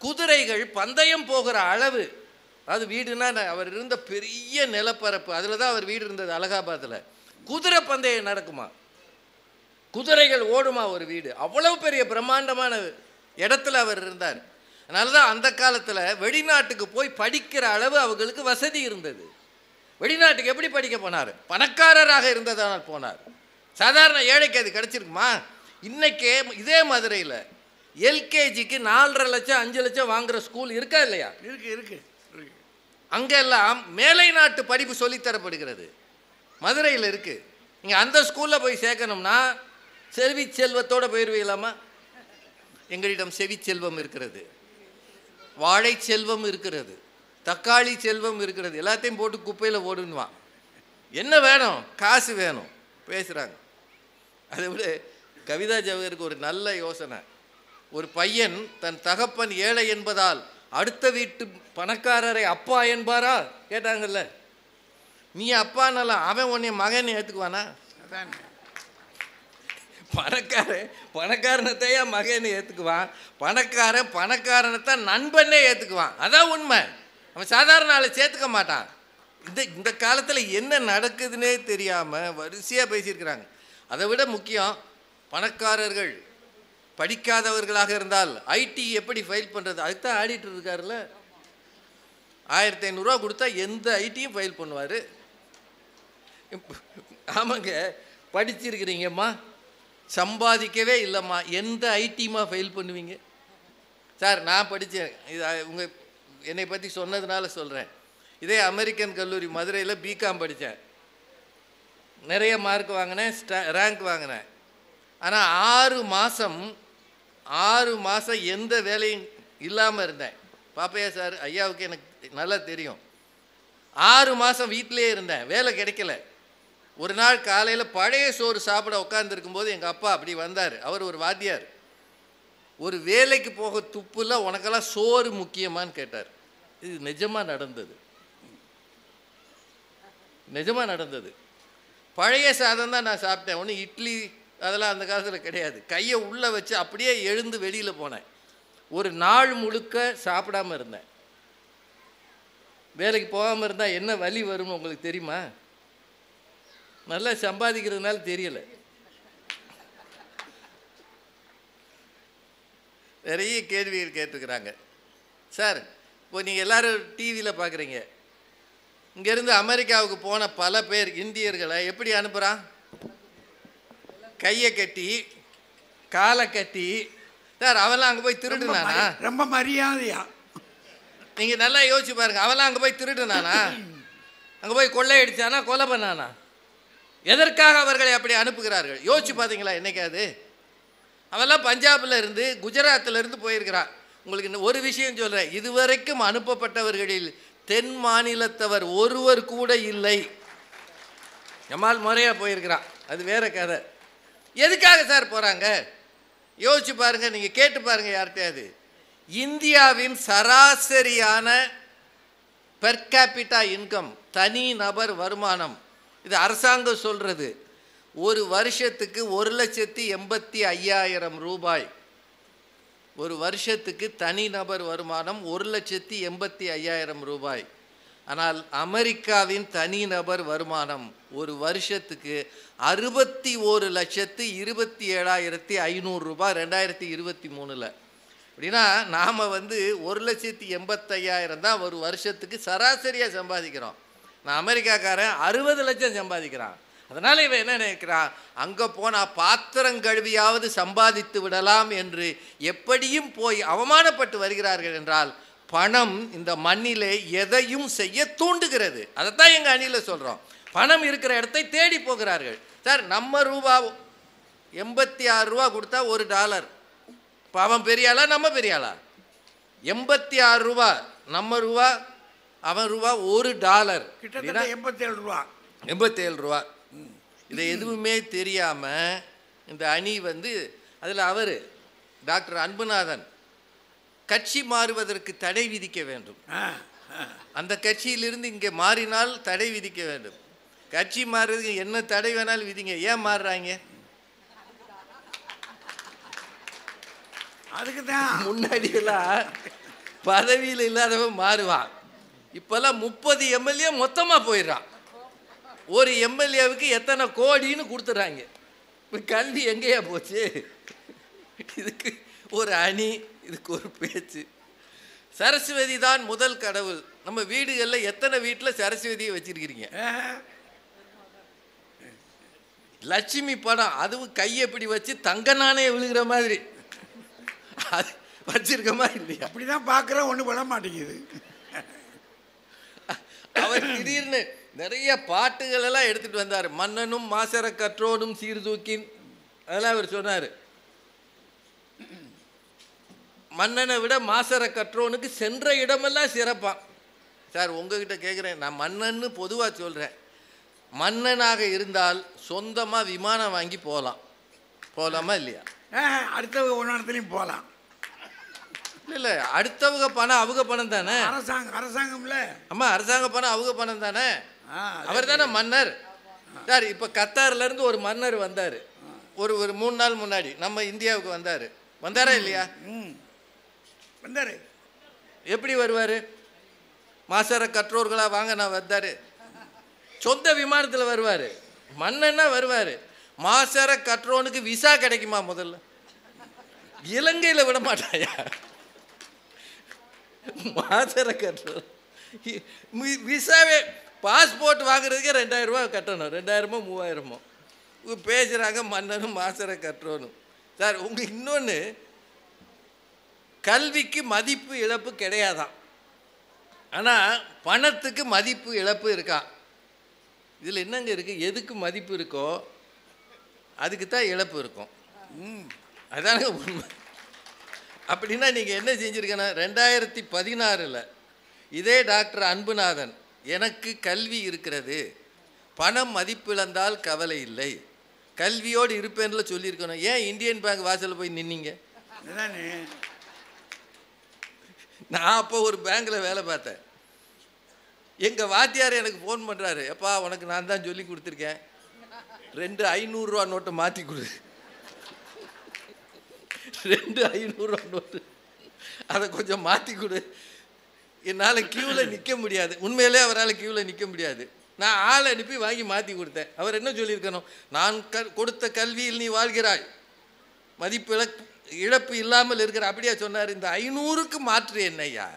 குதிரைகள் பந்தயம் போகிற அளவு, அது வீடுனா அவர் இருந்த பெரிய நிலப்பரப்பு, அதில் தான் அவர் வீடு இருந்தது அலகாபாத்தில். குதிரை பந்தயம் நடக்குமா, குதிரைகள் ஓடுமா ஒரு வீடு, அவ்வளவு பெரிய பிரம்மாண்டமான இடத்துல அவர் இருந்தார். அதனால தான் அந்த காலத்தில் வெளிநாட்டுக்கு போய் படிக்கிற அளவு அவங்களுக்கு வசதி இருந்தது. வெளிநாட்டுக்கு எப்படி படிக்க போனார்? பணக்காரராக இருந்ததனால் போனார். சாதாரண ஏழைக்கு அது கிடைச்சிருக்குமா? இன்னைக்கே இதே மதுரையில் எல்கேஜிக்கு 4.5 லட்சம் 5 லட்சம் வாங்குற ஸ்கூல் இருக்கா இல்லையா? இருக்கு. அங்கெல்லாம் மேலை நாட்டு படிப்பு சொல்லித்தரப்படுகிறது. மதுரையில் இருக்கு. நீங்கள் அந்த ஸ்கூலில் போய் சேர்க்கணும்னா செல்வி செல்வத்தோடு போயிடுவீங்களாமா? எங்களிடம் செவி செல்வம் இருக்கிறது, வாழை செல்வம் இருக்கிறது, தக்காளி செல்வம் இருக்கிறது, எல்லாத்தையும் போட்டு குப்பையில் ஓடுன்னுவான். என்ன வேணும்? காசு வேணும். பேசுகிறாங்க. அதை விட கவிதா ஜவஹருக்கு ஒரு நல்ல யோசனை. ஒரு பையன் தன் தகப்பன் ஏழை என்பதால் அடுத்த வீட்டு பணக்காரரை அப்பா என்பாரா கேட்டாங்கல்ல. நீ அப்பானாலும் அவன் உன்னை மகன் ஏற்றுக்குவானா? பணக்காரனைத்தையா மகன் ஏற்றுக்குவான், பணக்காரனைத்தான் நண்பனே ஏற்றுக்குவான். அதான் உண்மை. அவன் சாதாரண ஆளை சேர்த்துக்க மாட்டான். இந்த காலத்தில் என்ன நடக்குதுன்னே தெரியாமல் வரிசையாக பேசியிருக்கிறாங்க. அதை விட முக்கியம், பணக்காரர்கள் படிக்காதவர்களாக இருந்தால் ஐடி எப்படி ஃபைல் பண்ணுறது, அதுக்கு தான் ஆடிட்டர் இருக்காருல்ல. 1500 ரூபா கொடுத்தா எந்த ஐடியும் ஃபைல் பண்ணுவார். ஆமாங்க, படிச்சிருக்கிறீங்கம்மா, சம்பாதிக்கவே இல்லைம்மா, எந்த ஐடியுமா ஃபைல் பண்ணுவீங்க? சார் நான் படித்தேன், இது என்னை பற்றி சொன்னதுனால சொல்கிறேன். இதே அமெரிக்கன் கல்லூரி மதுரையில் பிகாம் படித்தேன். நிறைய மார்க் வாங்கினேன், ரேங்க் வாங்கினேன். ஆனால் 6 மாதம் எந்த வேலையும் இல்லாமல் இருந்தேன். பாப்பையா சார் ஐயாவுக்கு எனக்கு நல்லா தெரியும். 6 மாதம் வீட்டிலே இருந்தேன், வேலை கிடைக்கல. ஒரு நாள் காலையில் பழைய சோறு சாப்பிட உட்காந்துருக்கும் போது எங்கள் அப்பா அப்படி வந்தார். அவர் ஒரு வாத்தியார். ஒரு வேலைக்கு போக துப்புல உனக்கெல்லாம் சோறு முக்கியமானு கேட்டார். இது நிஜமாக நடந்தது, நிஜமாக நடந்தது. பழைய சாதம் தான் நான் சாப்பிட்டேன். ஒன்றும் இட்லி அதெல்லாம் அந்த காலத்தில் கிடையாது. கையை உள்ளே வச்சு அப்படியே எழுந்து வெளியில் போனேன். ஒரு நாள் முழுக்க சாப்பிடாமல் இருந்தேன். வேலைக்கு போகாமல் இருந்தால் என்ன வலி வரும்னு உங்களுக்கு தெரியுமா? நல்லா சம்பாதிக்கிறதுனால தெரியலை. நிறைய கேள்விகள் கேட்டுருக்குறாங்க. சார், இப்போ நீங்கள் எல்லோரும் டிவியில் பார்க்குறீங்க. இங்கேருந்து அமெரிக்காவுக்கு போன பல பேர் இந்தியர்களை எப்படி அனுப்புகிறான்? கையை கட்டி காலை கட்டி. சார், அவெல்லாம் அங்கே போய் திருடுனானா? ரொம்ப மரியாதையா நீங்கள் நல்லா யோசிச்சு பாருங்க. அவெல்லாம் அங்கே போய் திருடுனானா? அங்கே போய் கொள்ளையடிச்சானா? கொலை பண்ணானா? எதற்காக அவர்களை அப்படி அனுப்புகிறார்கள்? யோசிச்சு பார்த்தீங்களா என்னைக்காது? அவெல்லாம் பஞ்சாபில் இருந்து குஜராத்தில் இருந்து போயிருக்கிறான். உங்களுக்கு ஒரு விஷயம் சொல்கிறேன், இதுவரைக்கும் அனுப்பப்பட்டவர்களில் தென் மாநிலத்தவர் ஒருவர் கூட இல்லை. ஜமால் முறையாக போயிருக்கிறான், அது வேற கதை. எதுக்காக சார் போகிறாங்க? யோசிச்சு பாருங்க, நீங்கள் கேட்டு பாருங்க யார்கிட்டயாவது. இந்தியாவின் சராசரியான பெர் கேபிட்டா இன்கம், தனி நபர் வருமானம், இது அரசாங்கம் சொல்கிறது, ஒரு வருஷத்துக்கு 1,85,000 ரூபாய். ஒரு வருஷத்துக்கு தனிநபர் வருமானம் 1,85,000 ரூபாய். ஆனால் அமெரிக்காவின் தனிநபர் வருமானம் ஒரு வருஷத்துக்கு 61,27,500 ரூபாய் 2023. அப்படின்னா நாம் 1,85,000 தான் ஒரு வருஷத்துக்கு சராசரியாக சம்பாதிக்கிறோம். நான் அமெரிக்காக்காரன் 60 லட்சம் சம்பாதிக்கிறான். அதனால் இவன் என்ன நினைக்கிறான், அங்கே போனால் பாத்திரம் கழுவியாவது சம்பாதித்து விடலாம் என்று எப்படியும் போய் அவமானப்பட்டு வருகிறார்கள். என்றால் பணம் இந்த மண்ணிலே எதையும் செய்ய தூண்டுகிறது. அதைத்தான் எங்கள் அணியில் சொல்கிறோம். பணம் இருக்கிற இடத்தை தேடி போகிறார்கள். சார், நம்ம ரூபா 86 ரூபா கொடுத்தா $1. இப்போ அவன் பெரியாளா நம்ம பெரியாளா? 86 ரூபா நம்ம ரூபா, அவன் ரூபா $1. கிட்டத்தட்ட 87 ரூபா. 87 ரூபா. இதை எதுவுமே தெரியாமல் இந்த அணி அதில் அவர் டாக்டர் அன்புநாதன் கட்சி மாறுவதற்கு தடை விதிக்க வேண்டும். அந்த கட்சியிலிருந்து இங்கே மாறினால் தடை விதிக்க வேண்டும். கட்சி மாறுறதுக்கு என்ன தடை வேணாலும் விதிங்க. ஏன் மாறுறாங்க? அதுக்கு தான் முன்னாடியெல்லாம் பதவியில் இல்லாதவன் மாறுவான். இப்போல்லாம் 30 எம்எல்ஏ மொத்தமாக போயிடுறான். ஒரு எம்எல்ஏவுக்கு எத்தனை கோடின்னு கொடுத்துட்றாங்க. இப்போ கல்வி எங்கேயா போச்சு? இதுக்கு ஒரு அணி, இதுக்கு ஒரு பேச்சு. சரஸ்வதி தான் முதல் கடவுள். நம்ம வீடுகளில் எத்தனை வீட்டில் சரஸ்வதியை வச்சிருக்கிறீங்க? லட்சுமி படம், அதுவும் கையை இப்படி வச்சு தங்க நாணய விழுகிற மாதிரி அது வச்சிருக்கமா இல்லையா? அப்படிதான் பார்க்குறோம், ஒன்றும் பண்ண மாட்டேங்குது. அவர் திடீர்னு நிறைய பாட்டுகள் எல்லாம் எடுத்துட்டு வந்தார். மன்னனும் மாசர கற்றோனும் சீர்தூக்கின், அதெல்லாம் அவர் சொன்னார். மன்னனை விட மாசற கற்றோனுக்கு சென்ற இடமெல்லாம் சிறப்பான். சார் உங்ககிட்ட கேட்குறேன், நான் மன்னன்னு பொதுவாக சொல்கிறேன். மன்னனாக இருந்தால் சொந்தமாக விமானம் வாங்கி போகலாமா இல்லையா? அடுத்தவங்க ஒன்றானத்துலையும் போகலாம். இல்லை அடுத்தவங்க பணம் அவங்க பணம் தானே. அரசாங்கம்ல. ஆமாம், அரசாங்க பணம் அவங்க பணம் தானே. அவர் தானே மன்னர். சார் இப்போ கத்தார்லேருந்து ஒரு மன்னர் வந்தார், ஒரு 3 நாள் முன்னாடி நம்ம இந்தியாவுக்கு வந்தாரா இல்லையா? வந்தார். எப்படி வருவார்? மாசற கற்றோர்களாக வாங்க நான் வந்தார். சொந்த விமானத்தில் வருவார். மன்னன்னா வருவார். மாசற கற்றோனுக்கு விசா கிடைக்குமா? முதல்ல இலங்கையில் விட மாட்டாயா? மாசற கற்றோன் விசாவே பாஸ்போர்ட் வாங்குறதுக்கே 2000 ரூபா கட்டணும். 2000மோ 3000மோ பேசுகிறாங்க மன்னனும் மாசற கற்றோனும். சார் உங்களுக்கு இன்னொன்று, கல்விக்கு மதிப்பு இழப்பு கிடையாதான், ஆனால் பணத்துக்கு மதிப்பு இழப்பு இருக்கான். இதில் என்னங்க இருக்குது? எதுக்கு மதிப்பு இருக்கோ அதுக்கு தான் இழப்பு இருக்கும். அதானங்க உண்மை. அப்படின்னா நீங்கள் என்ன செஞ்சுருக்கேன்னா, 2016 இதே டாக்டர் அன்புநாதன் எனக்கு கல்வி இருக்கிறது, பணம் மதிப்பிழந்தால் கவலை இல்லை, கல்வியோடு இருப்பேன்ல சொல்லியிருக்கணும். ஏன் இந்தியன் பேங்க் வாசலில் போய் நின்னீங்க? நான் அப்போ ஒரு பேங்க்கில் வேலை பார்த்தேன். எங்கள் வாத்தியார் எனக்கு ஃபோன் பண்ணுறாரு, எப்பா உனக்கு நான் தான் சொல்லி கொடுத்துருக்கேன், 2 500 ரூபா நோட்டை மாற்றி கொடு. 2 500 ரூபா நோட்டு அதை கொஞ்சம் மாற்றி கொடு, என்னால் க்யூவில் நிற்க முடியாது. உண்மையிலே அவரால் க்யூவில் நிற்க முடியாது. நான் ஆள் அனுப்பி வாங்கி மாற்றி கொடுத்தேன். அவர் என்ன சொல்லியிருக்கணும்? நான் கொடுத்த கல்வியில் நீ வாழ்கிறாய், மதிப்பு இழப்பு இல்லாமல் இருக்கிற, அப்படியா சொன்னார். இந்த 500க்கு மாற்று என்னையா?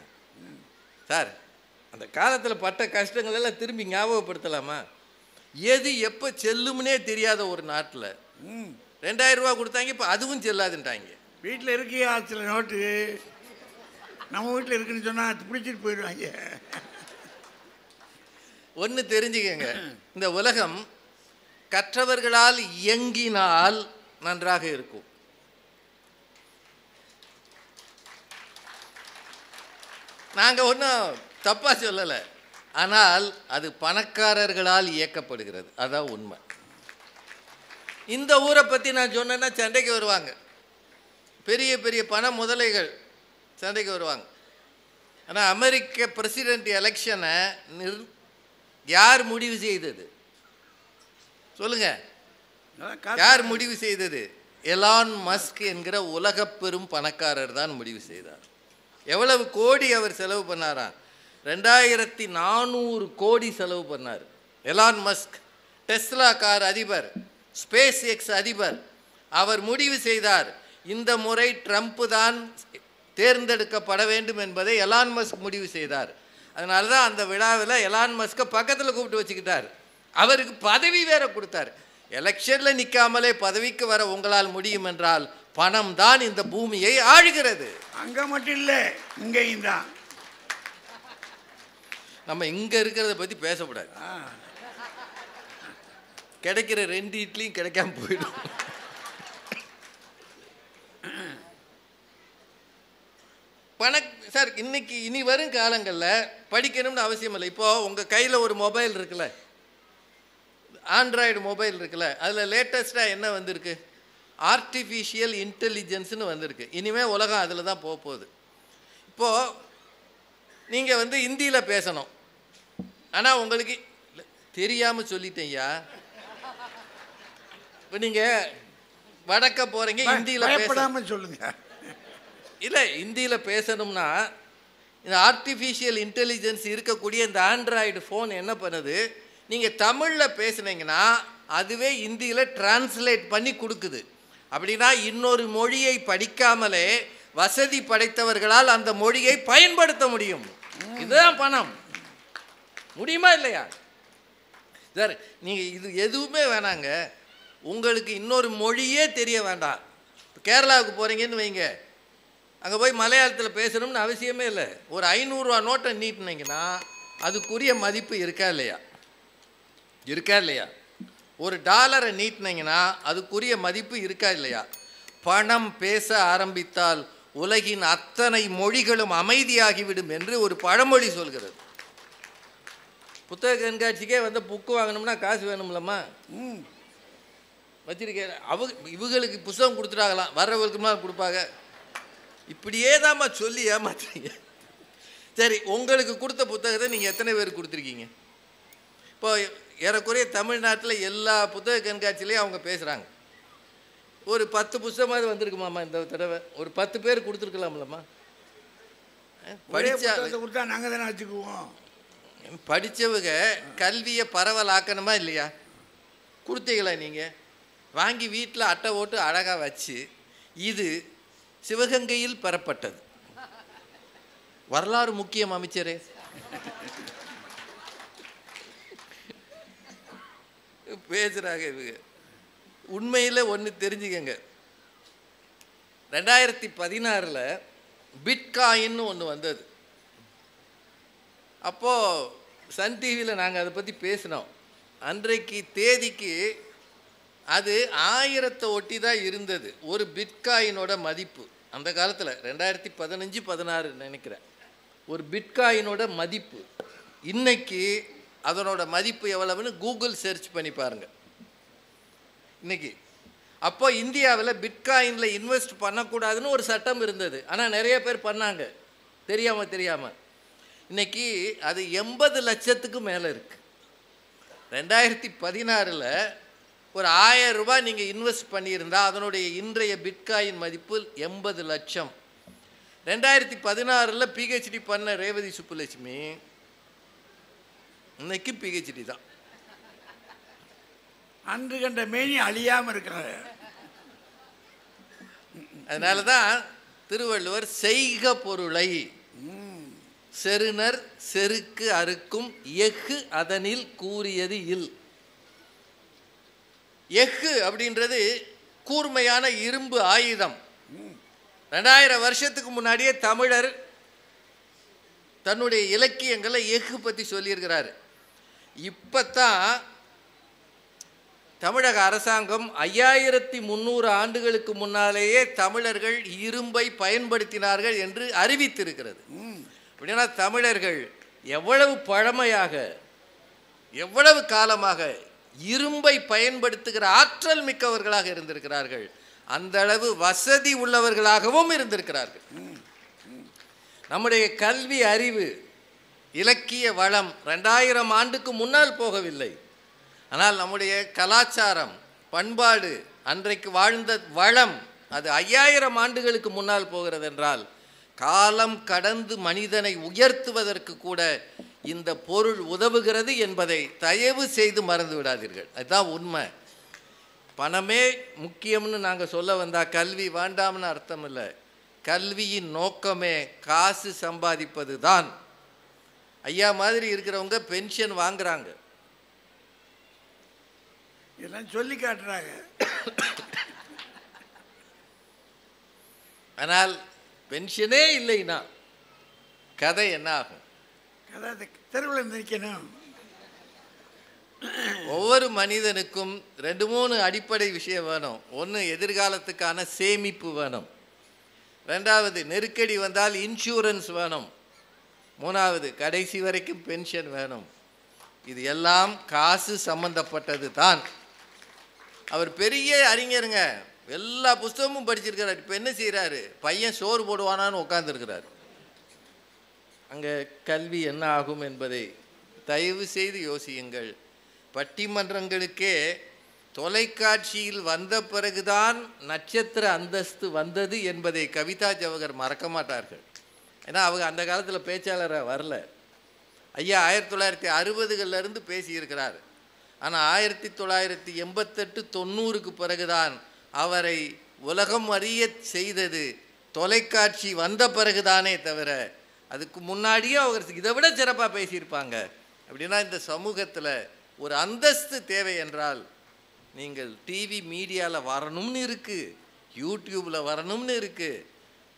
சார் அந்த காலத்தில் பட்ட கஷ்டங்கள் எல்லாம் திரும்பி ஞாபகப்படுத்தலாமா? எது எப்போ செல்லும்னே தெரியாத ஒரு நாட்டில் 2000 ரூபா கொடுத்தாங்க, இப்போ அதுவும் செல்லாதுன்ட்டாங்க. வீட்டில் இருக்கியா சில நோட்டு, நம்ம வீட்டில் இருக்குன்னு சொன்னால் பிடிச்சிட்டு போயிடுவாங்க. ஒன்று தெரிஞ்சுக்கங்க, இந்த உலகம் கற்றவர்களால் இயங்கினால் நன்றாக இருக்கும். நாங்கள் ஒன்றும் தப்பாக சொல்லலை, ஆனால் அது பணக்காரர்களால் இயக்கப்படுகிறது. அதான் உண்மை. இந்த ஊரை பற்றி நான் சொன்னேன்னா சண்டைக்கு வருவாங்க, பெரிய பெரிய பண முதலைகள் சண்டைக்கு வருவாங்க. ஆனால் அமெரிக்க பிரசிடென்ட் எலெக்ஷனை யார் முடிவு செய்தது சொல்லுங்க? யார் முடிவு செய்தது? எலான் மஸ்க் என்கிற உலக பெரும் பணக்காரர் தான் முடிவு செய்தார். எவ்வளவு கோடி அவர் செலவு பண்ணாரா? 2400 கோடி செலவு பண்ணார் எலான் மஸ்க். டெஸ்லா கார் அதிபர், ஸ்பேஸ் எக்ஸ் அதிபர். அவர் முடிவு செய்தார், இந்த முறை ட்ரம்ப் தான் தேர்ந்தெடுக்கப்பட வேண்டும் என்பதை எலான் மஸ்க் முடிவு செய்தார். அதனால தான் அந்த விழாவில் எலான் மஸ்கை பக்கத்தில் கூப்பிட்டு வச்சுக்கிட்டார். அவருக்கு பதவி வேற கொடுத்தார். எலெக்ஷனில் நிற்காமலே பதவிக்கு வர உங்களால் முடியும் என்றால் பணம் தான் இந்த பூமியை ஆளுகிறது. அங்கே மட்டும் இல்லை, இங்கேயும் தான். நம்ம இங்கே இருக்கிறத பற்றி பேசக்கூடாது. கிடைக்கிற 2 இட்லியும் கிடைக்காம போயிடும். சார் இன்னைக்கு இனி வரும் காலங்களில் படிக்கணும்னு அவசியம் இல்லை. இப்போது உங்கள் கையில் ஒரு மொபைல் இருக்குல்ல, ஆண்ட்ராய்டு மொபைல் இருக்குல்ல, அதில் லேட்டஸ்ட்டாக என்ன வந்திருக்கு? ஆர்டிஃபிஷியல் இன்டெலிஜென்ஸ்னு வந்திருக்கு. இனிமேல் உலகம் அதில் தான் போக போகுது. இப்போது நீங்கள் ஹிந்தியில் பேசணும், ஆனால் உங்களுக்கு தெரியாமல் சொல்லிட்டேன்யா. இப்போ நீங்கள் வடக்க போகிறீங்க, ஹிந்தியில் பேசாமல் சொல்லுங்க. இல்லை, ஹிந்தியில் பேசணும்னா இந்த ஆர்டிஃபிஷியல் இன்டெலிஜென்ஸ் இருக்கக்கூடிய இந்த ஆண்ட்ராய்டு ஃபோன் என்ன பண்ணுது? நீங்கள் தமிழில் பேசுனீங்கன்னா அதுவே ஹிந்தியில் டிரான்ஸ்லேட் பண்ணி கொடுக்குது. அப்படின்னா இன்னொரு மொழியை படிக்காமலே வசதி படைத்தவர்களால் அந்த மொழியை பயன்படுத்த முடியும். இதுதான் பணம். முடியுமா இல்லையா சார்? நீங்கள் இது எதுவுமே வேணாங்க, உங்களுக்கு இன்னொரு மொழியே தெரிய வேண்டாம். கேரளாவுக்கு போகிறீங்கன்னு வைங்க, அங்கே போய் மலையாளத்தில் பேசணும்னு அவசியமே இல்லை. ஒரு 500 ரூபா நோட்டை நீட்டினீங்கன்னா அதுக்குரிய மதிப்பு இருக்கா இல்லையா? இருக்கா இல்லையா? ஒரு டாலரை நீட்டினீங்கன்னா அதுக்குரிய மதிப்பு இருக்கா இல்லையா? பணம் பேச ஆரம்பித்தால் உலகின் அத்தனை மொழிகளும் அமைதியாகிவிடும் என்று ஒரு பழமொழி சொல்கிறது. புத்தக கண்காட்சிக்கே வந்து புக்கு வாங்கணும்னா காசு வேணும்லம்மா. வச்சிருக்க இவங்களுக்கு புத்தகம் கொடுத்துட்டாங்களாம், வர்றவர்களுக்குமா கொடுப்பாங்க. இப்படியே தாம்மா சொல்லி ஏமாத்துறீங்க. சரி, உங்களுக்கு கொடுத்த புத்தகத்தை நீங்கள் எத்தனை பேர் கொடுத்துருக்கீங்க? இப்போ ஏறக்குறைய தமிழ்நாட்டில் எல்லா புத்தக கண்காட்சியிலையும் அவங்க பேசுகிறாங்க. ஒரு 10 புத்தகமாவது வந்திருக்குமாம்மா இந்த தடவை? ஒரு 10 பேர் கொடுத்துருக்கலாம்லம்மா. படிச்சா கொடுத்தா நாங்கள் தானே வச்சுக்குவோம். படித்தவங்க கல்வியை பரவலாக்கணுமா இல்லையா? கொடுத்தீங்களா நீங்கள்? வாங்கி வீட்டில் அட்டை ஓட்டு அழகாக வச்சு, இது சிவகங்கையில் பெறப்பட்டது, வரலாறு முக்கியம் அமைச்சரே. பேசுகிறாங்க இவங்க. உண்மையில் ஒன்று தெரிஞ்சுக்கங்க, 2016 பிட்காயின்னு ஒன்று வந்தது. அப்போது சன் டிவியில் நாங்கள் அதை பற்றி பேசினோம். அன்றைக்கு தேதிக்கு அது 1000 ஒட்டி தான் இருந்தது ஒரு பிட்காயினோட மதிப்பு. அந்த காலத்தில் 2015-16 நினைக்கிறேன் ஒரு பிட்காயினோட மதிப்பு. இன்னைக்கு அதனோட மதிப்பு எவ்வளவுன்னு கூகுள் சர்ச் பண்ணி பாருங்கள் இன்னைக்கு. அப்போ இந்தியாவில் பிட்காயினில் இன்வெஸ்ட் பண்ணக்கூடாதுன்னு ஒரு சட்டம் இருந்தது. ஆனால் நிறைய பேர் பண்ணாங்க தெரியாமல். இன்னைக்கு அது 80 லட்சத்துக்கு மேலே இருக்குது. 2016 ஒரு 1000 ரூபாய் நீங்கள் இன்வெஸ்ட் பண்ணியிருந்தால் அதனுடைய இன்றைய பிட்காயின் மதிப்பு 80 லட்சம். 2016 பிஹெச்டி பண்ண ரேவதி சுப்புலட்சுமி இன்னைக்கு பிஹெச்டி தான். அன்று கண்ட மேனி அழியாமல் இருக்கிறாங்க. அதனால தான் திருவள்ளுவர் செய்க பொருளை செருணர் செருக்கு அறுக்கும் எஃகு அதனில் கூறியது இல். எஃகு அப்படின்றது கூர்மையான இரும்பு ஆயுதம். 2000 வருஷத்துக்கு முன்னாடியே தமிழர் தன்னுடைய இலக்கியங்களை எஃகு பற்றி சொல்லியிருக்கிறாரு. இப்போத்தான் தமிழக அரசாங்கம் 5300 ஆண்டுகளுக்கு முன்னாலேயே தமிழர்கள் இரும்பை பயன்படுத்தினார்கள் என்று அறிவித்திருக்கிறது. அப்படின்னா தமிழர்கள் எவ்வளவு பழமையாக, எவ்வளவு காலமாக இரும்பை பயன்படுத்துகிற ஆற்றல் மிக்கவர்களாக இருந்திருக்கிறார்கள். அந்த அளவு வசதி உள்ளவர்களாகவும் இருந்திருக்கிறார்கள். நம்முடைய கல்வி அறிவு இலக்கிய வளம் 2000 ஆண்டுக்கு முன்னால் போகவில்லை. ஆனால் நம்முடைய கலாச்சாரம் பண்பாடு அன்றைக்கு வாழ்ந்த வளம் அது 5000 ஆண்டுகளுக்கு முன்னால் போகிறது என்றால், காலம் கடந்து மனிதனை உயர்த்துவதற்கு கூட இந்த பொருள் உதவுகிறது என்பதை தயவு செய்து மறந்து விடாதீர்கள். அதுதான் உண்மை. பணமே முக்கியம்னு நாங்கள் சொல்ல வந்தால் கல்வி வேண்டாம்னு அர்த்தம் இல்லை. கல்வியின் நோக்கமே காசு சம்பாதிப்பது தான். ஐயா மாதிரி இருக்கிறவங்க பென்ஷன் வாங்குறாங்க, இதெல்லாம் சொல்லி காட்டுறாங்க. ஆனால் பென்ஷனே இல்லைன்னா கதை என்ன ஆகும்? கதை தெருவில் நிற்கணும். ஒவ்வொரு மனிதனுக்கும் 2-3 அடிப்படை விஷயம் வேணும். ஒன்று, எதிர்காலத்துக்கான சேமிப்பு வேணும். 2வது, நெருக்கடி வந்தால் இன்சூரன்ஸ் வேணும். 3வது, கடைசி வரைக்கும் பென்ஷன் வேணும். இது எல்லாம் காசு சம்பந்தப்பட்டது தான். அவர் பெரிய அறிஞருங்க, எல்லா புஸ்தகமும் படிச்சிருக்கிறார். இப்போ என்ன செய்கிறாரு? பையன் சோறு போடுவானான்னு உட்காந்துருக்கிறார். அங்கே கல்வி என்ன ஆகும் என்பதை தயவு செய்து யோசியுங்கள். பட்டிமன்றங்களுக்கே தொலைக்காட்சியில் வந்த பிறகுதான் நட்சத்திர அந்தஸ்து வந்தது என்பதை கவிதா ஜவஹர் மறக்க மாட்டார்கள். ஏன்னா அவங்க அந்த காலத்தில் பேச்சாளராக வரல. ஐயா 1960களிலிருந்து பேசியிருக்கிறார். ஆனால் 1988-90க்கு பிறகுதான் அவரை உலகம் அறிய செய்தது தொலைக்காட்சி வந்த பிறகுதானே தவிர அதுக்கு முன்னாடியே அவர் இதை விட சிறப்பாக பேசியிருப்பாங்க. அப்படின்னா இந்த சமூகத்தில் ஒரு அந்தஸ்து தேவை என்றால் நீங்கள் டிவி மீடியாவில் வரணும்னு இருக்குது, யூடியூப்பில் வரணும்னு இருக்குது.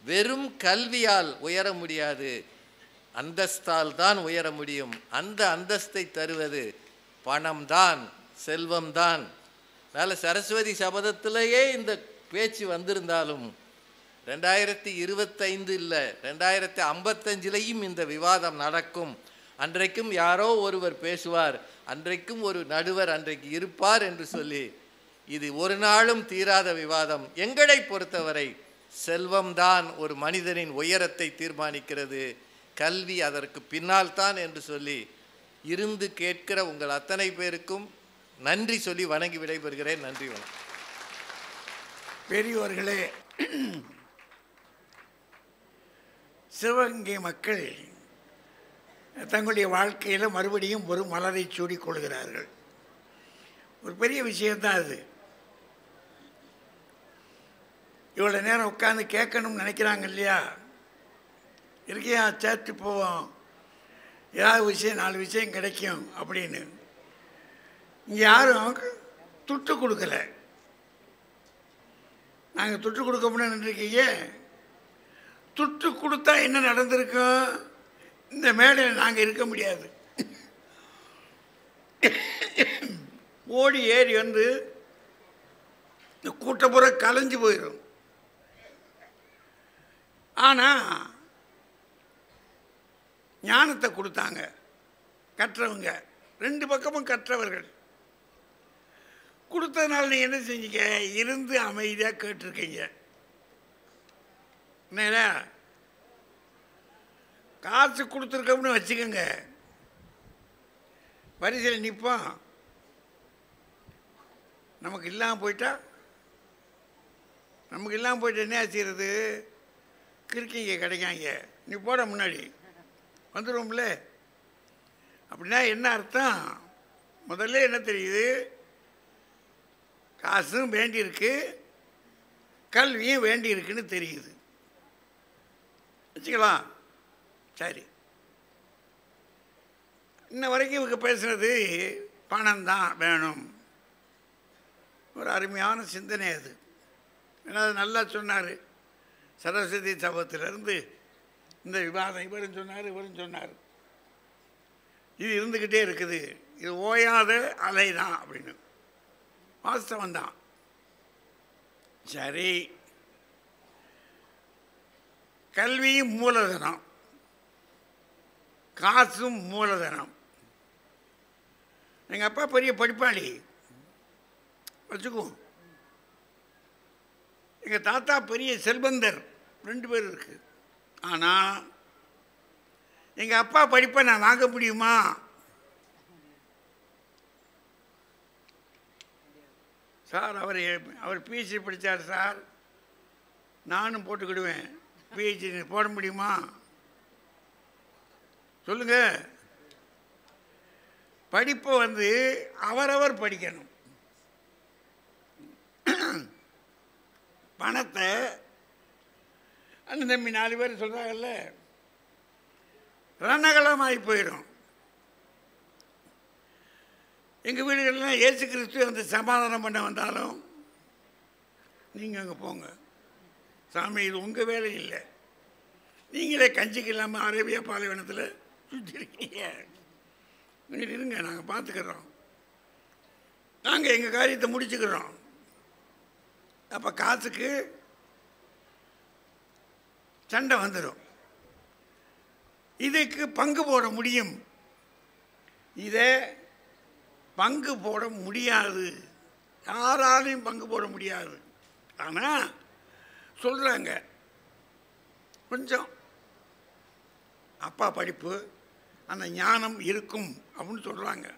வெறும் கல்வியால் உயர முடியாது, அந்தஸ்தால் தான் உயர முடியும். அந்த அந்தஸ்தை தருவது பணம்தான், செல்வம்தான். அதனால் சரஸ்வதி சபதத்திலேயே இந்த பேச்சு வந்திருந்தாலும் 2025 இல்லை, 2055லையும் இந்த விவாதம் நடக்கும். அன்றைக்கும் யாரோ ஒருவர் பேசுவார், அன்றைக்கும் ஒரு நடுவர் அன்றைக்கு இருப்பார் என்று சொல்லி இது ஒரு நாளும் தீராத விவாதம். எங்களை பொறுத்தவரை செல்வம்தான் ஒரு மனிதனின் உயரத்தை தீர்மானிக்கிறது, கல்வி அதற்கு பின்னால் தான் என்று சொல்லி இருந்து கேட்கிற உங்கள் அத்தனை பேருக்கும் நன்றி சொல்லி வணங்கி விடைபெறுகிறேன். நன்றி, வணக்கம். பெரியோர்களே, சிவகங்கை மக்கள் தங்களுடைய வாழ்க்கையில் மறுபடியும் ஒரு மலரை சூடிக்கொள்கிறார்கள். ஒரு பெரிய விஷயம்தான் அது. இவ்வளோ நேரம் உட்காந்து கேட்கணும்னு நினைக்கிறாங்க இல்லையா, இருக்கையா சேர்த்து போவோம், ஏதாவது விஷயம் 4 விஷயம் கிடைக்கும் அப்படின்னு. இங்கே யாரும் துட்டு கொடுக்கல. நாங்கள் துட்டு கொடுக்க முடியும்ன்றீங்க. துட்டு கொடுத்தா என்ன நடந்திருக்கும்? இந்த மேடையில் நாங்கள் இருக்க முடியாது. ஓடி ஏறி வந்து இந்த கூட்டப்புற கலைஞ்சு போயிடும். ஆனால் ஞானத்தை கொடுத்தாங்க கற்றவங்க, 2 பக்கமும் கற்றவர்கள். கொடுத்ததுனால நீங்கள் என்ன செஞ்சீங்க? இருந்து அமைதியாக கேட்டிருக்கீங்க. என்ன காசு கொடுத்துருக்கோம்னு வச்சுக்கோங்க, வரிசையில் நிற்போம். நமக்கு இல்லாமல் போயிட்டா என்ன செய்கிறது? கிறுக்கிங்க கிடைக்காங்க, நீ போட முன்னாடி வந்துடுவோம்ல. அப்படின்னா என்ன அர்த்தம்? முதல்ல என்ன தெரியுது? காசும் வேண்டியிருக்கு, கல்வியும் வேண்டியிருக்குன்னு தெரியுது. வச்சுக்கலாம். சரி, இன்ன வரைக்கும் இவங்க பேசுகிறது பணம் தான் வேணும். ஒரு அருமையான சிந்தனை அது. ஏன்னா அது நல்லா சொன்னார். சரஸ்வதி சபத்திலிருந்து இந்த விவாதம் இவரும் சொன்னார். இது இருந்துக்கிட்டே இருக்குது, இது ஓயாத அலை தான் அப்படின்னு. வாஸ்தவம் தான். சரி, கல்வியும் மூலதனம், காசும் மூலதனம். எங்கள் அப்பா பெரிய படிப்பாளி வச்சுக்குவோம். எங்கள் தாத்தா பெரிய செல்வந்தர், 2 பேர் இருக்கு. ஆனால் எங்கள் அப்பா படிப்பை நான் வாங்க முடியுமா? சார் அவர் பிஹெச்டி படித்தார் சார், நானும் போட்டுக்கிடுவேன். பிஹெச்டி போட முடியுமா? சொல்லுங்க. படிப்பை அவரவர் படிக்கணும். பணத்தை அண்ணன் தம்பி 4 பேர் சொல்கிறாங்கல்ல, ரணகலமாகி போயிடும். எங்கள் வீடுகள்லாம் இயேசு கிறிஸ்து சமாதானம் பண்ண வந்தாலும் நீங்கள் அங்கே போங்க சாமி, இது உங்கள் வேலை இல்லை. நீங்களே கஞ்சிக்கு இல்லாமல் அரேபியா பாலைவனத்தில் சுற்றிருக்கீங்க, இருங்க, நாங்கள் பார்த்துக்கிறோம், நாங்கள் எங்கள் காரியத்தை முடிச்சுக்கிறோம். அப்போ காசுக்கு சண்டை வந்துடும். இதுக்கு பங்கு போட முடியும், இதை பங்கு போட முடியாது, யாராலையும் பங்கு போட முடியாது. ஆனால் சொல்கிறாங்க கொஞ்சம் அப்பா படிப்பு அந்த ஞானம் இருக்கும் அப்படின்னு சொல்கிறாங்க.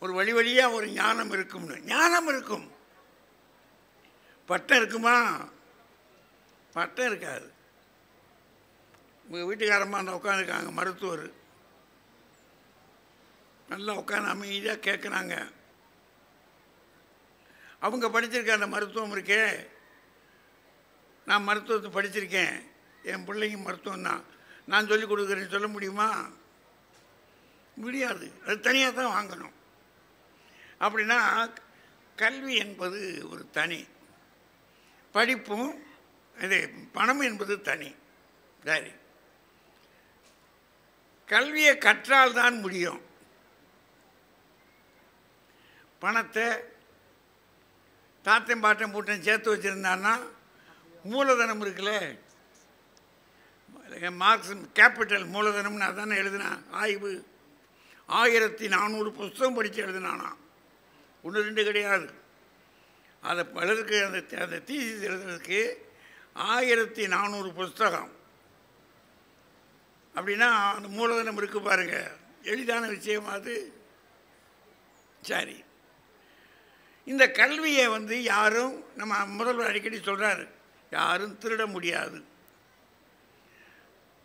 ஒரு வழியாக ஒரு ஞானம் இருக்கும்னு. ஞானம் இருக்கும், பட்டம் இருக்குமா? பட்டம் இருக்காது. உங்கள் வீட்டுக்காரம்மா அந்த உட்காந்துருக்காங்க, மருத்துவர், நல்லா உட்காந்து அமைதியாக கேட்குறாங்க. அவங்க படிச்சிருக்க அந்த மருத்துவம் இருக்கே, நான் மருத்துவத்தை படிச்சிருக்கேன், என் பிள்ளைங்க மருத்துவம் தான், நான் சொல்லிக் கொடுக்குறேன்னு சொல்ல முடியுமா? முடியாது. அது தனியாக தான் வாங்கணும். அப்படின்னா கல்வி என்பது ஒரு தனி, படிப்பும் இது பணம் என்பது தனி. சரி, கல்வியை கற்றால் தான் முடியும். பணத்தை தாத்தையும் பாட்டையும் பூட்டையும் சேர்த்து வச்சுருந்தான்னா மூலதனம் இருக்குல்ல, மார்க்ஸ் கேபிட்டல் மூலதனம்னு அதானே எழுதினான். ஆய்வு 1400 புஸ்தகம் படித்து எழுதினானா, 1 2 கிடையாது. அதை எழுதுக்கு அந்த தீசிஸ் எழுதுறதுக்கு 1400 புஸ்தகம். அப்படின்னா அந்த மூலதனம் இருக்கு பாருங்க, எளிதான விஷயம் அது. சரி, இந்த கல்வியை யாரும், நம்ம முதல்வர் அடிக்கடி சொல்கிறாரு, யாரும் திருட முடியாது.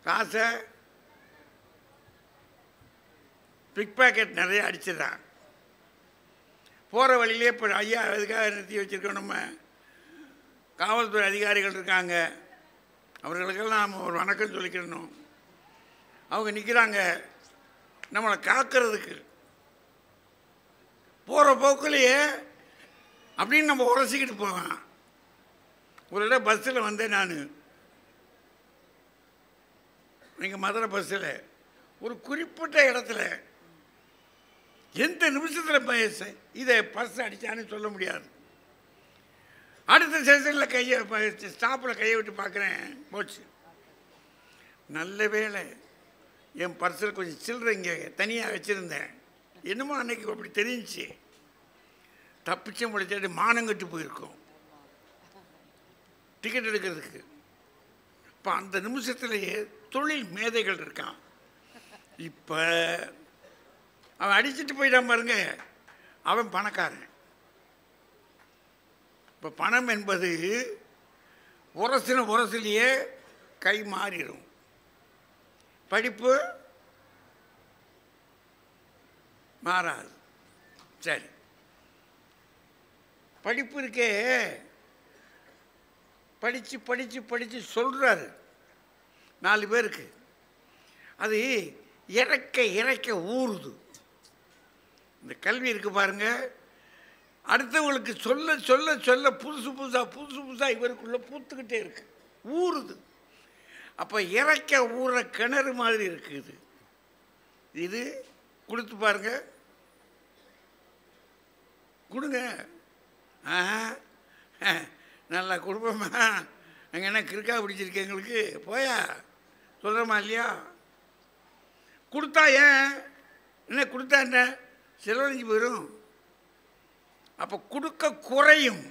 காசை பிக் பாக்கெட் நிறைய அடிச்சிடறான். போகிற வழியிலே இப்போ ஐயா அதுக்காக நிறுத்தி வச்சுருக்கோம். நம்ம காவல்துறை அதிகாரிகள் இருக்காங்க, அவர்களுக்கெல்லாம் நம்ம ஒரு வணக்கம் சொல்லிக்கிடணும். அவங்க நிற்கிறாங்க நம்மளை காக்கிறதுக்கு. போகிற போக்குலையே அப்படின்னு நம்ம உரசிக்கிட்டு போவேன். ஒரு இடம் பஸ்ஸில் வந்தேன் நான், எங்கள் மதுரை பஸ்ஸில். ஒரு குறிப்பிட்ட இடத்துல எந்த நிமிஷத்தில் இதை பஸ் அடித்தான்னு சொல்ல முடியாது. அடுத்த ஸ்டேஷனில் கையை ஸ்டாப்பில் கையை விட்டு பார்க்குறேன், போச்சு. நல்ல வேளை என் பர்ஸில் கொஞ்சம் சில்லறை இங்கே தனியாக வச்சுருந்தேன். என்னமோ அன்னைக்கு அப்படி தெரிஞ்சிச்சு, தப்பிச்ச முடிச்சாட்டு மானங்கட்டு போயிருக்கோம் டிக்கெட் எடுக்கிறதுக்கு. இப்போ அந்த நிமிஷத்துலேயே தொழில் மேதைகள் இருக்கான். இப்போ அவன் அடிச்சுட்டு போயிட்டான் பாருங்க, அவன் பணக்காரன். இப்போ பணம் என்பது உரசிலேயே கை மாறிடும். படிப்பு மாறாது. சரி, படிப்பு இருக்கே, படித்து படித்து படித்து சொல்கிறாரு 4 பேருக்கு, அது இறக்க இறக்க ஊறுது. இந்த கல்வி இருக்குது பாருங்க, அடுத்தவங்களுக்கு சொல்ல சொல்ல சொல்ல புதுசு புதுசாக இவருக்குள்ளே பூத்துக்கிட்டே இருக்கு, ஊறுது. அப்போ இறக்க ஊற கிணறு மாதிரி இருக்குது. இது கொடுத்து பாருங்க, கொடுங்க. நல்லா கொடுப்போமா, அங்கே என்ன கிறுக்கா பிடிச்சிருக்கு எங்களுக்கு, போயா சொல்கிறோமா இல்லையா? கொடுத்தா ஏன் என்ன, கொடுத்தா என்ன செலவழிஞ்சு போயிடும். அப்போ கொடுக்க குறையும்,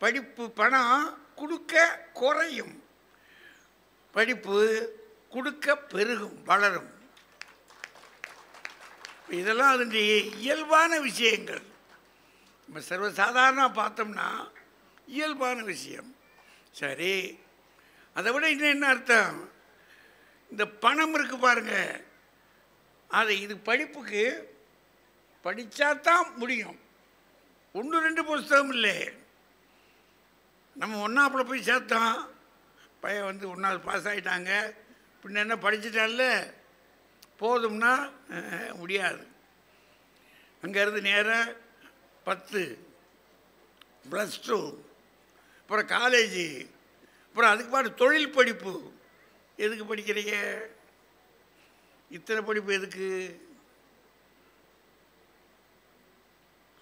படிப்பு பணம் கொடுக்க குறையும், படிப்பு கொடுக்க பெருகும், வளரும். இதெல்லாம் அதனுடைய இயல்பான விஷயங்கள். நம்ம சர்வசாதாரணமாக பார்த்தோம்னா இயல்பான விஷயம். சரி, அதை விட இன்னும் என்ன அர்த்தம், இந்த பணம் இருக்கு பாருங்க, அதை இது படிப்புக்கு படித்தாதான் முடியும். 1 2 புஸ்தகம் இல்லை. நம்ம ஒன்றாப்புல போய் சேர்த்தோம், பையன் 1வது பாஸ் ஆகிட்டாங்க, பின்ன என்ன படிச்சுட்டான்ல போதும்னா முடியாது. அங்கேருந்து நேராக 10 +2, அப்புறம் காலேஜு, அப்புறம் அதுக்கு பாட்டு தொழில் படிப்பு. எதுக்கு படிக்கிறீங்க? இத்தனை படிப்பு எதுக்கு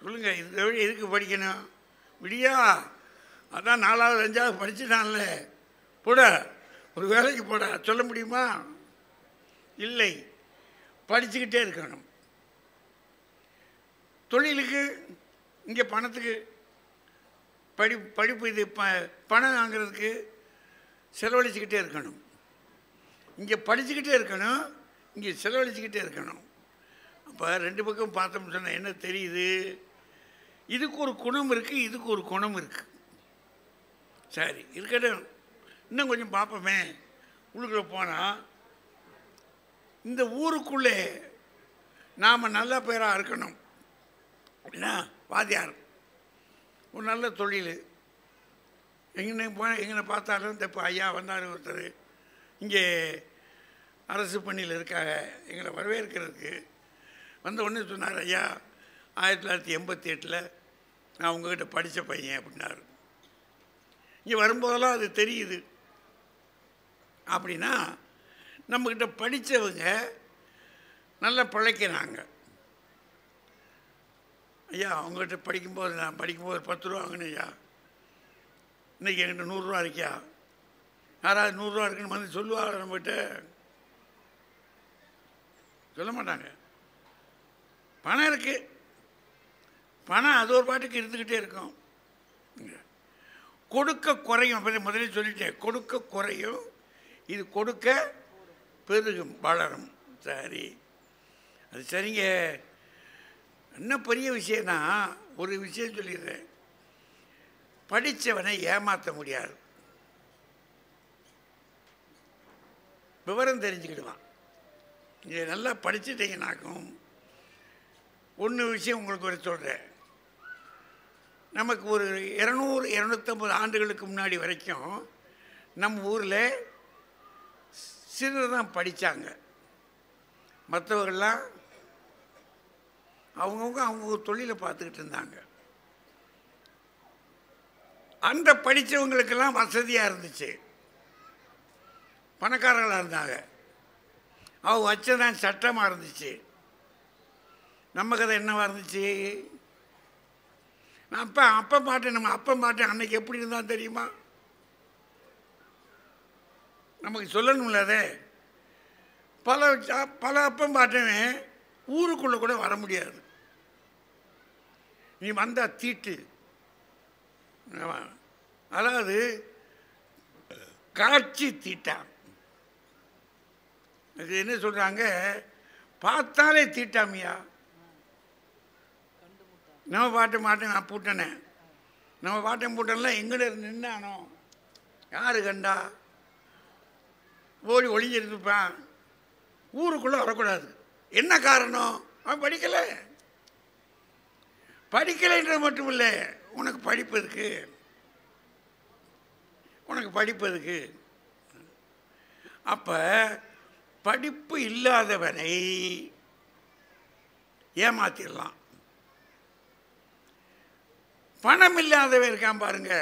சொல்லுங்கள்? இது எதுக்கு படிக்கணும்? விடியா அதான் 4வது 5வது படிச்சுட்டான்ல, போட ஒரு வேலைக்கு போட சொல்ல முடியுமா? இல்லை, படிச்சுக்கிட்டே இருக்கணும். தொழிலுக்கு இங்கே பணத்துக்கு படிப்பு இது பணம் வாங்கிறதுக்கு செலவழிச்சுக்கிட்டே இருக்கணும். இங்கே படிச்சுக்கிட்டே இருக்கணும், இங்கே செலவழிச்சுக்கிட்டே இருக்கணும். அப்போ 2 பக்கம் பார்த்தோம்னு சொன்னால் என்ன தெரியுது? இதுக்கு ஒரு குணம் இருக்குது, இதுக்கு ஒரு குணம் இருக்குது. சரி இருக்கட்டும், இன்னும் கொஞ்சம் பார்ப்போமே. உள்ளுக்குள்ளே போனால் இந்த ஊருக்குள்ளே நாம் நல்ல பேராக இருக்கணும் அப்படின்னா, வாத்தியார் ஒரு நல்ல தொழில். எங்கே பார்த்தாலும் இந்த இப்போ ஐயா வந்தார் ஒருத்தர், இங்கே அரசு பணியில் இருக்காங்க, எங்களை வரவேற்கிறதுக்கு வந்த உடனே சொன்னார், ஐயா 1988 நான் உங்கள்கிட்ட படித்த பையன் அப்படின்னாரு. இங்கே வரும்போதெல்லாம் அது தெரியுது. அப்படின்னா நம்மக்கிட்ட படித்தவங்க நல்லா பிழைக்கிறாங்க. ஐயா அவங்ககிட்ட படிக்கும்போது நான் படிக்கும்போது 10 ரூபா வாங்கினேன் ஐயா, இன்றைக்கி என்கிட்ட 100 ரூபா இருக்கியா? யாராவது 100 ரூபா இருக்குன்னு வந்து சொல்லுவாங்க நம்மகிட்ட? சொல்ல மாட்டாங்க. பணம் இருக்கு, பணம் அது ஒரு பாட்டுக்கு இருந்துக்கிட்டே இருக்கும். கொடுக்க குறையும். முதல்ல சொல்லிட்டேன், கொடுக்க குறையும், இது கொடுக்க பெருகும், வளரும். சரி, அது சரிங்க. என்ன பெரிய விஷயம்னா, ஒரு விஷயம் சொல்லிடுறேன், படித்தவனை ஏமாற்ற முடியாது. விவரம் தெரிஞ்சுக்கிடுவான். நீங்கள் நல்லா படிச்சுட்டீங்கன்னாக்கும் ஒன்று விஷயம் உங்களுக்கு ஒரு சொல்கிறேன். நமக்கு ஒரு 200-250 ஆண்டுகளுக்கு முன்னாடி வரைக்கும் நம்ம ஊரில் சிலர் தான் படித்தாங்க. மற்றவர்கள்லாம் அவங்க தொழிலை பார்த்துக்கிட்டு இருந்தாங்க. அந்த படித்தவங்களுக்கெல்லாம் வசதியாக இருந்துச்சு, பணக்காரர்களாக இருந்தாங்க. அவங்க வச்சதான் சட்டமாக இருந்துச்சு. நம்ம கதை என்னவாக இருந்துச்சு? நான் அப்போ பாட்டேன், நம்ம அப்போ பாட்டேன் அன்னைக்கு எப்படி இருந்தால் தெரியுமா? நமக்கு சொல்லணும்ல. அதே பல அப்பம் பாட்டேன் ஊருக்குள்ளே கூட வர முடியாது. நீ வந்தால் தீட்டு. அதாவது காட்சி தீட்டான். அது என்ன சொல்கிறாங்க, பார்த்தாலே தீட்டாமியா. நம்ம பாட்டு மாட்டேன் நான் பூட்டனே, நம்ம பாட்டன் பூட்டன்லாம் எங்கட நின்னானோ, யார் கண்டா ஓடி ஒளிஞ்சிருந்துப்பான். ஊருக்குள்ளே வரக்கூடாது. என்ன காரணம்? அவன் படிக்கலை. படிக்கலைன்றது மட்டும் இல்லை, உனக்கு படிப்பு இருக்கு, உனக்கு படிப்பு இருக்கு. அப்போ படிப்பு இல்லாதவனை ஏமாத்திடலாம். பணம் இல்லாதவன் இருக்கான் பாருங்க,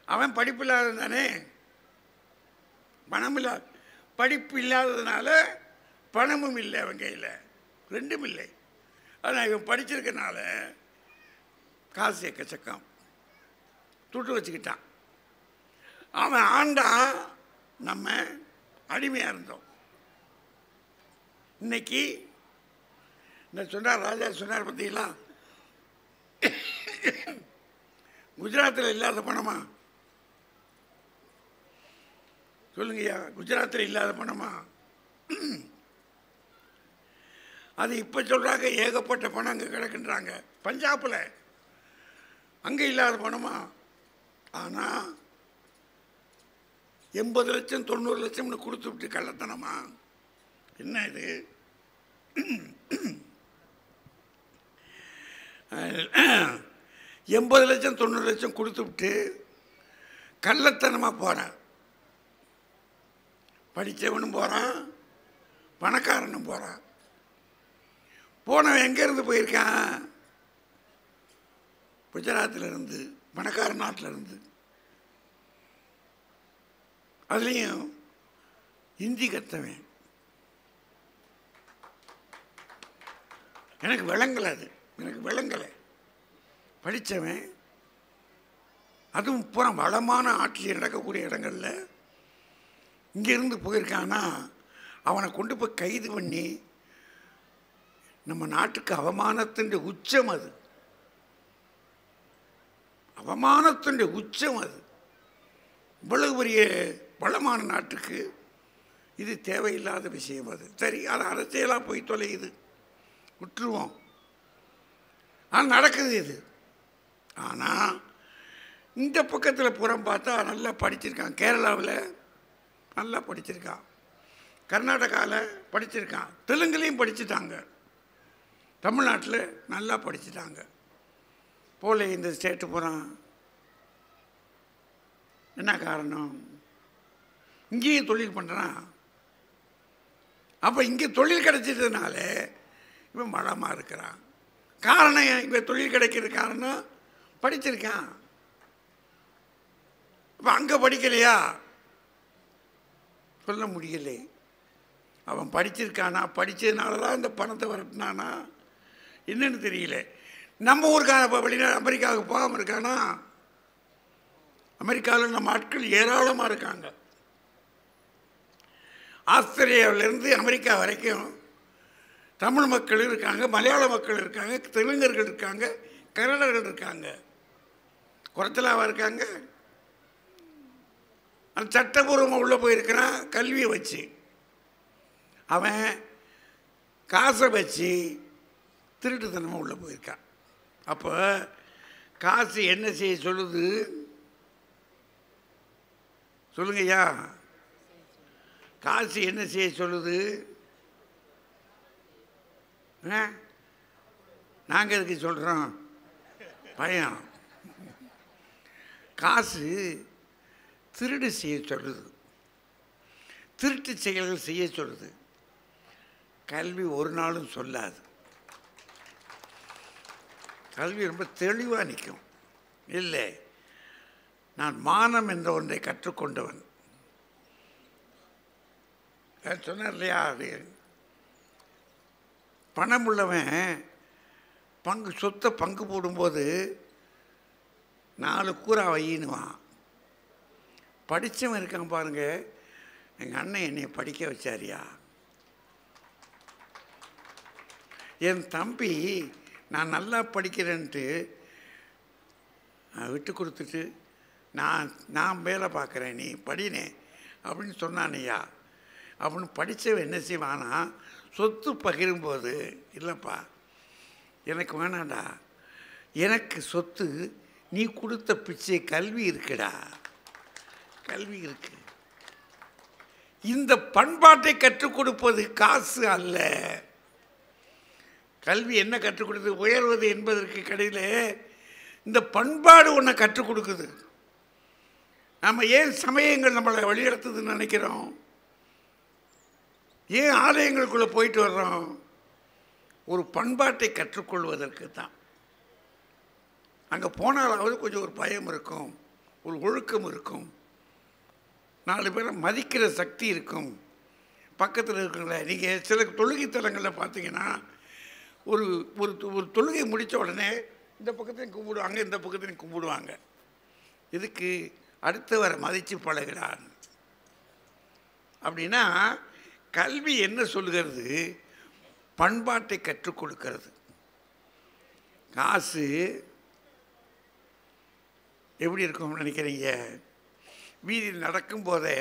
அவன் படிப்பு இல்லாதவன் தானே. பணம் இல்லாத, படிப்பு இல்லாததுனால பணமும் இல்லை அவன் கையில், ரெண்டும் இல்லை. ஆனால் இவன் படிச்சிருக்கனால காசு எக்கச்சக்கம் துட்டு வச்சுக்கிட்டான். அவன் ஆண்டான், நம்ம அடிமையாக இருந்தோம். இன்னைக்கு இந்த சொன்னார் ராஜா சொன்னார் பார்த்தீங்களா, குஜராத்தில் இல்லாத பணமா? சொல்லுங்கய்யா, குஜராத்தில் இல்லாத பணமா? அது இப்போ சொல்கிறாங்க ஏகப்பட்ட பணம் அங்கே கிடக்குன்றாங்க. பஞ்சாபில் அங்கே இல்லாத பணமா? ஆனால் 80 லட்சம் 90 லட்சம்னு கொடுத்து விட்டு கள்ளத்தனமா? என்ன இது? 80 லட்சம் 90 லட்சம் கொடுத்து விட்டு கள்ளத்தனமாக போகிறான். படித்தவனும் போகிறான், பணக்காரனும் போகிறான். போனவன் எங்கேருந்து போயிருக்கான்? குஜராத்தில் இருந்து, பணக்கார நாட்டில் இருந்து. அதுலேயும் ஹிந்தி கற்றவன். எனக்கு விளங்கலை, அது எனக்கு விளங்கலை. படித்தவன், அதுவும் பூரா வளமான ஆட்சியில் நடக்கக்கூடிய இடங்களில் இங்கேருந்து போயிருக்கான்னா அவனை கொண்டு போய் கைது பண்ணி, நம்ம நாட்டுக்கு அவமானத்தின் உச்சம் அது, அவமானத்தின் உச்சம் அது. இவ்வளவு பெரிய வளமான நாட்டுக்கு இது தேவையில்லாத விஷயம். அது சரி, அது அரசியலாக போய் தொலையுது, விட்டுருவோம். ஆனால் நடக்குது இது. ஆனால் இந்த பக்கத்தில் புறம் பார்த்தா நல்லா படிச்சிருக்கான். கேரளாவில் நல்லா படிச்சிருக்கான், கர்நாடகாவில் படிச்சிருக்கான், தெலுங்குலேயும் படிச்சுட்டாங்க, தமிழ்நாட்டில் நல்லா படிச்சுட்டாங்க. போல இந்த ஸ்டேட்டு போகிறான். என்ன காரணம்? இங்கேயும் தொழில் பண்ணுறான். அப்போ இங்கே தொழில் கிடைச்சதுனால இவன் வளமாக இருக்கிறான். காரணம், இவன் தொழில் கிடைக்கிறது காரணம் படிச்சிருக்கான். இப்போ அங்கே படிக்கலையா? சொல்ல முடியலை. அவன் படிச்சிருக்கானா? படித்ததுனால தான் இந்த பணத்தை வரட்டினானா என்னன்னு தெரியல. நம்ம ஊருக்கான வெளிநாடு அமெரிக்காவுக்கு போகாமல் இருக்கானா? அமெரிக்காவில் நம்ம ஆட்கள் ஏராளமாக இருக்காங்க. ஆஸ்திரேலியாவிலேருந்து அமெரிக்கா வரைக்கும் தமிழ் மக்கள் இருக்காங்க, மலையாள மக்கள் இருக்காங்க, தெலுங்கர்கள் இருக்காங்க, கன்னடர்கள் இருக்காங்க. குறைச்சலாக இருக்காங்க. அந்த சட்டபூர்வமாக உள்ளே போயிருக்கிறான் கல்வியை வச்சு. அவன் காசை வச்சு திருட்டுத்தனமாக உள்ளே போயிருக்கான். அப்போ காசு என்ன செய்ய சொல்லுது? சொல்லுங்கய்யா, காசு என்ன செய்ய சொல்லுது? நாங்கள் எதுக்கு சொல்கிறோம்? பயம். காசு திருடு செய்ய சொல்லுது, திருட்டு செயல்கள் செய்ய சொல்லுது. கல்வி ஒரு நாளும் சொல்லாது. கல்வி ரொம்ப தெளிவாக நிற்கும். இல்லை, நான் மானம் என்ற ஒன்றை கற்றுக்கொண்டவன் சொன்னார் இல்லையா? அது பணம் உள்ளவன் சொத்தை பங்கு போடும்போது 4 கூரா வையினுவான். படித்தவன் இருக்கான் பாருங்க, எங்கள் அண்ணன் என்னை படிக்க வச்சாரியா, என் தம்பி நான் நல்லா படிக்கிறேன்ட்டு விட்டு கொடுத்துட்டு நான் வேலை பார்க்குறேன், நீ படினேன் அப்படின்னு சொன்னானையா. அப்படின்னு படித்தவன் என்ன செய்வானா, சொத்து பகிரும்போது இல்லைப்பா எனக்கு வேணாண்டா, எனக்கு சொத்து நீ கொடுத்த பிச்சை கல்வி இருக்குடா, கல்வி இருக்கு. இந்த பண்பாட்டை கற்றுக் கொடுப்பது காசு அல்ல. கல்வி என்ன கற்றுக் கொடுக்குது? உயர்வது என்பதற்கு கடையில் இந்த பண்பாடு ஒன்றை கற்றுக் கொடுக்குது. நம்ம ஏன் சமயங்கள் நம்மளை வழிநடத்துதுன்னு நினைக்கிறோம்? ஏன் ஆலயங்களுக்குள்ளே போயிட்டு வர்றோம்? ஒரு பண்பாட்டை கற்றுக்கொள்வதற்கு தான். அங்கே போனாலாவது கொஞ்சம் ஒரு பயம் இருக்கும், ஒரு ஒழுக்கம் இருக்கும், 4 பேரை மதிக்கிற சக்தி இருக்கும். பக்கத்தில் இருக்குங்கள நீங்கள் சில தொழுகை தலங்களில் பார்த்தீங்கன்னா ஒரு ஒரு ஒரு தொழுகை முடித்த உடனே இந்த பக்கத்தையும் கும்பிடுவாங்க, இந்த பக்கத்தையும் கும்பிடுவாங்க. இதுக்கு அடுத்தவரை மதித்து பழகிறான். அப்படின்னா கல்வி என்ன சொல்லுகிறது? பண்பாட்டை கற்றுக் கொடுக்கிறது. காசு எப்படி இருக்கும்னு நினைக்கிறீங்க? வீதியில் நடக்கும்போதே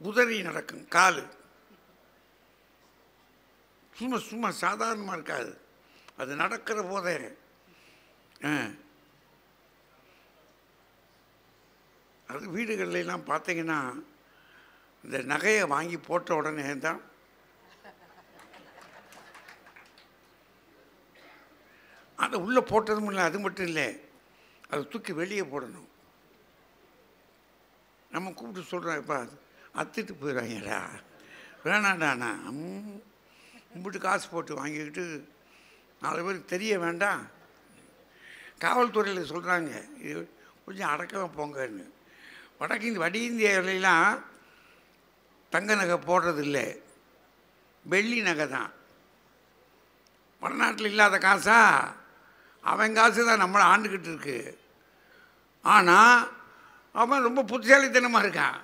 உதறி நடக்கும் காலு, சும்மா சும்மா சாதாரணமாக இருக்காது. அது நடக்கிற போதே அது வீடுகள்லாம் பார்த்தீங்கன்னா இந்த நகையை வாங்கி போட்ட உடனே தான் அதை உள்ளே போட்டதும் இல்லை, அது மட்டும் இல்லை, அதை தூக்கி வெளியே போடணும். நம்ம கூப்பிட்டு சொல்கிறோம், இப்போ அத்துட்டு போயிடுவாங்கடா, வேணாண்டாண்ணா, கும்பிட்டு காசு போட்டு வாங்கிக்கிட்டு 4 பேருக்கு தெரிய வேண்டாம். காவல்துறையில் சொல்கிறாங்க, இது கொஞ்சம் அடக்கமாக போங்கன்னு. வட இந்தியாவிலாம் தங்க நகை போடுறதில்லை, வெள்ளி நகை தான். வடநாட்டில் இல்லாத காசா? அவன் காசு தான் நம்மளை ஆண்டுக்கிட்டு இருக்கு. ஆனால் அவன் ரொம்ப புத்திசாலித்தனமாக இருக்கான்.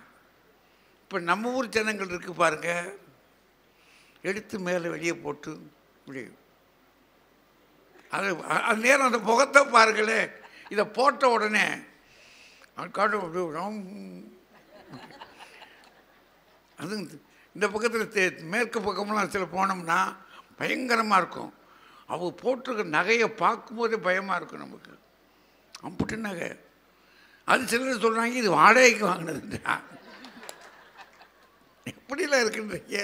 இப்போ நம்ம ஊர் ஜனங்கள் இருக்குது பாருங்க, எடுத்து மேலே வெளியே போட்டு இப்படி அது நேரம் அந்த முகத்தை பாருங்களே, இதை போட்ட உடனே அது இந்த பக்கத்தில் மேற்கு பக்கமெல்லாம் சில போனோம்னா பயங்கரமாக இருக்கும். அவங்க போட்டிருக்க நகையை பார்க்கும்போதே பயமாக இருக்கும் நமக்கு. அம்புட்டு நகை. அது சிலர் சொல்கிறாங்க இது வாடகைக்கு வாங்கினதுண்டா, எப்படிலாம் இருக்குன்றீங்க.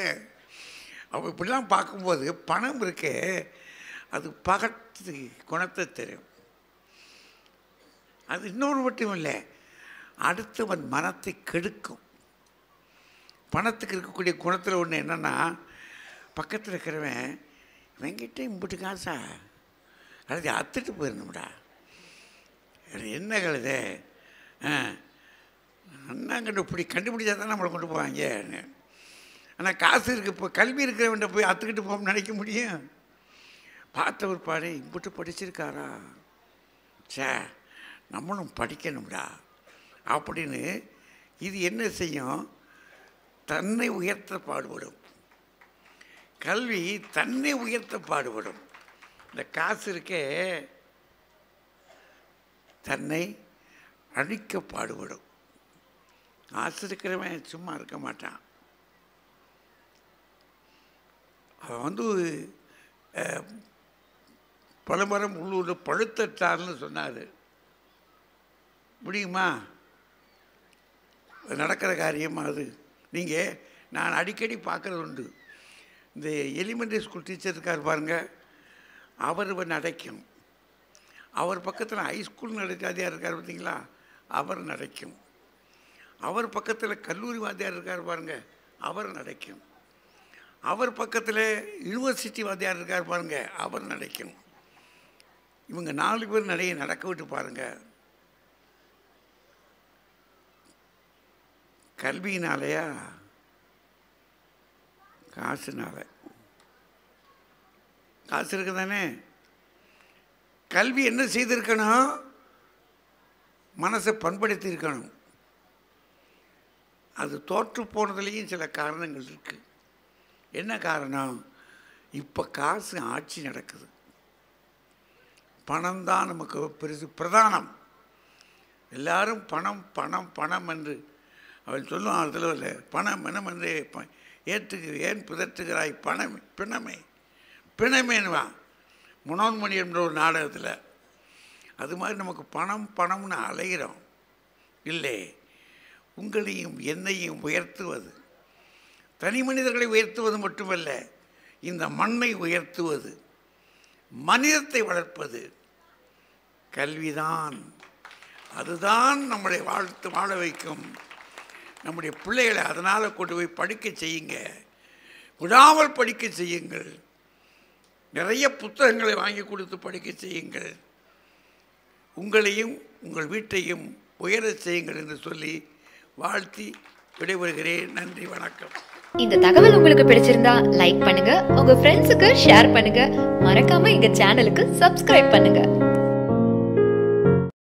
அவள் இப்படிலாம் பார்க்கும்போது பணம் இருக்கே, அது பகத்து குணத்தை தெரியும். அது இன்னொன்று மட்டும் இல்லை, அடுத்தவன் மனத்தை கெடுக்கும். பணத்துக்கு இருக்கக்கூடிய குணத்தில் ஒன்று என்னென்னா, பக்கத்தில் இருக்கிறவன் வெங்கிட்ட இம்பிட்டு காசா கழுதி அத்துட்டு போயிடணும்டா, என்ன கழுதே அண்ணாங்கிட்ட இப்படி கண்டுபிடிச்சா தான் நம்மளை கொண்டு போவாங்க. ஆனால் காசு இருக்குது, இப்போ கல்வி இருக்கிறவன்ட்ட போய் அத்துக்கிட்டு போகணும்னு நினைக்க முடியும்? பார்த்த ஒரு பாடு இம்பிட்டு படிச்சிருக்காரா, சே நம்மளும் படிக்கணும்டா அப்படின்னு இது என்ன செய்யும்? தன்னை உயர்த்த பாடுபடும். கல்வி தன்னை உயர்த்த பாடுபடும். இந்த காசு இருக்கே தன்னை அழிக்க பாடுபடும். காசு இருக்கிறவன் சும்மா இருக்க மாட்டான். அவன் பலமரம் உள்ளூர் பழுத்தட்டார்னு சொன்னார். முடியுமா? நடக்கிற காரியமா அது? நீங்கள் நான் அடிக்கடி பார்க்குறது உண்டு. இந்த எலிமெண்ட்ரி ஸ்கூல் டீச்சர் இருக்கார் பாருங்க, அவர் நடக்கும். அவர் பக்கத்தில் ஹைஸ்கூல் நடக்காதியாக இருக்கார் பார்த்தீங்களா, அவர் நடக்கும். அவர் பக்கத்தில் கல்லூரி வாத்தியார் இருக்கார் பாருங்க, அவர் நடக்கும். அவர் பக்கத்தில் யூனிவர்சிட்டி வாத்தியார் இருக்கார் பாருங்க, அவர் நடக்கும். இவங்க 4 பேர் நிறைய நடக்க விட்டு பாருங்க. கல்வியினாலையா காசுனால? காசு இருக்கு தானே. கல்வி என்ன செய்திருக்கணும்? மனசை பண்படுத்தி இருக்கணும். அது தோற்று போனதுலேயும் சில காரணங்கள் இருக்குது. என்ன காரணம்? இப்போ காசு ஆட்சி நடக்குது. பணம் தான் நமக்கு பெருசு பிரதானம். எல்லாரும் பணம் பணம் பணம் என்று அவள் சொல்லுவான். அதில் இல்லை, பணம் மனம் என்று ஏன் பிதற்றுகிறாய் பணம் பிணமே பிணமேனுவான் மனோன்மணி என்ற ஒரு நாடகத்தில். அது மாதிரி நமக்கு பணம் பணம்னு அலைகிறோம். இல்லை, உங்களையும் என்னையும் உயர்த்துவது, தனி மனிதர்களை உயர்த்துவது மட்டுமல்ல, இந்த மண்ணை உயர்த்துவது, மனிதத்தை வளர்ப்பது கல்விதான். அதுதான் நம்மளை வாழ வைக்கும். நம்முடைய பிள்ளைகளை அதனால் கொண்டு போய் படிக்க செய்யுங்க, விடாமல் படிக்க செய்யுங்கள். நிறைய புத்தகங்களை வாங்கி கொடுத்து படிக்க செய்யுங்கள். உங்களையும் உங்கள் வீட்டையும் உயர செய்யுங்கள் என்று சொல்லி வாழ்த்தி விடைபெறுகிறேன். நன்றி, வணக்கம். இந்த தகவல் உங்களுக்கு பிடிச்சிருந்தா லைக் பண்ணுங்க, உங்க ஃப்ரெண்ட்ஸுக்கு ஷேர் பண்ணுங்க, மறக்காம எங்க சேனலுக்கு சப்ஸ்கிரைப் பண்ணுங்க.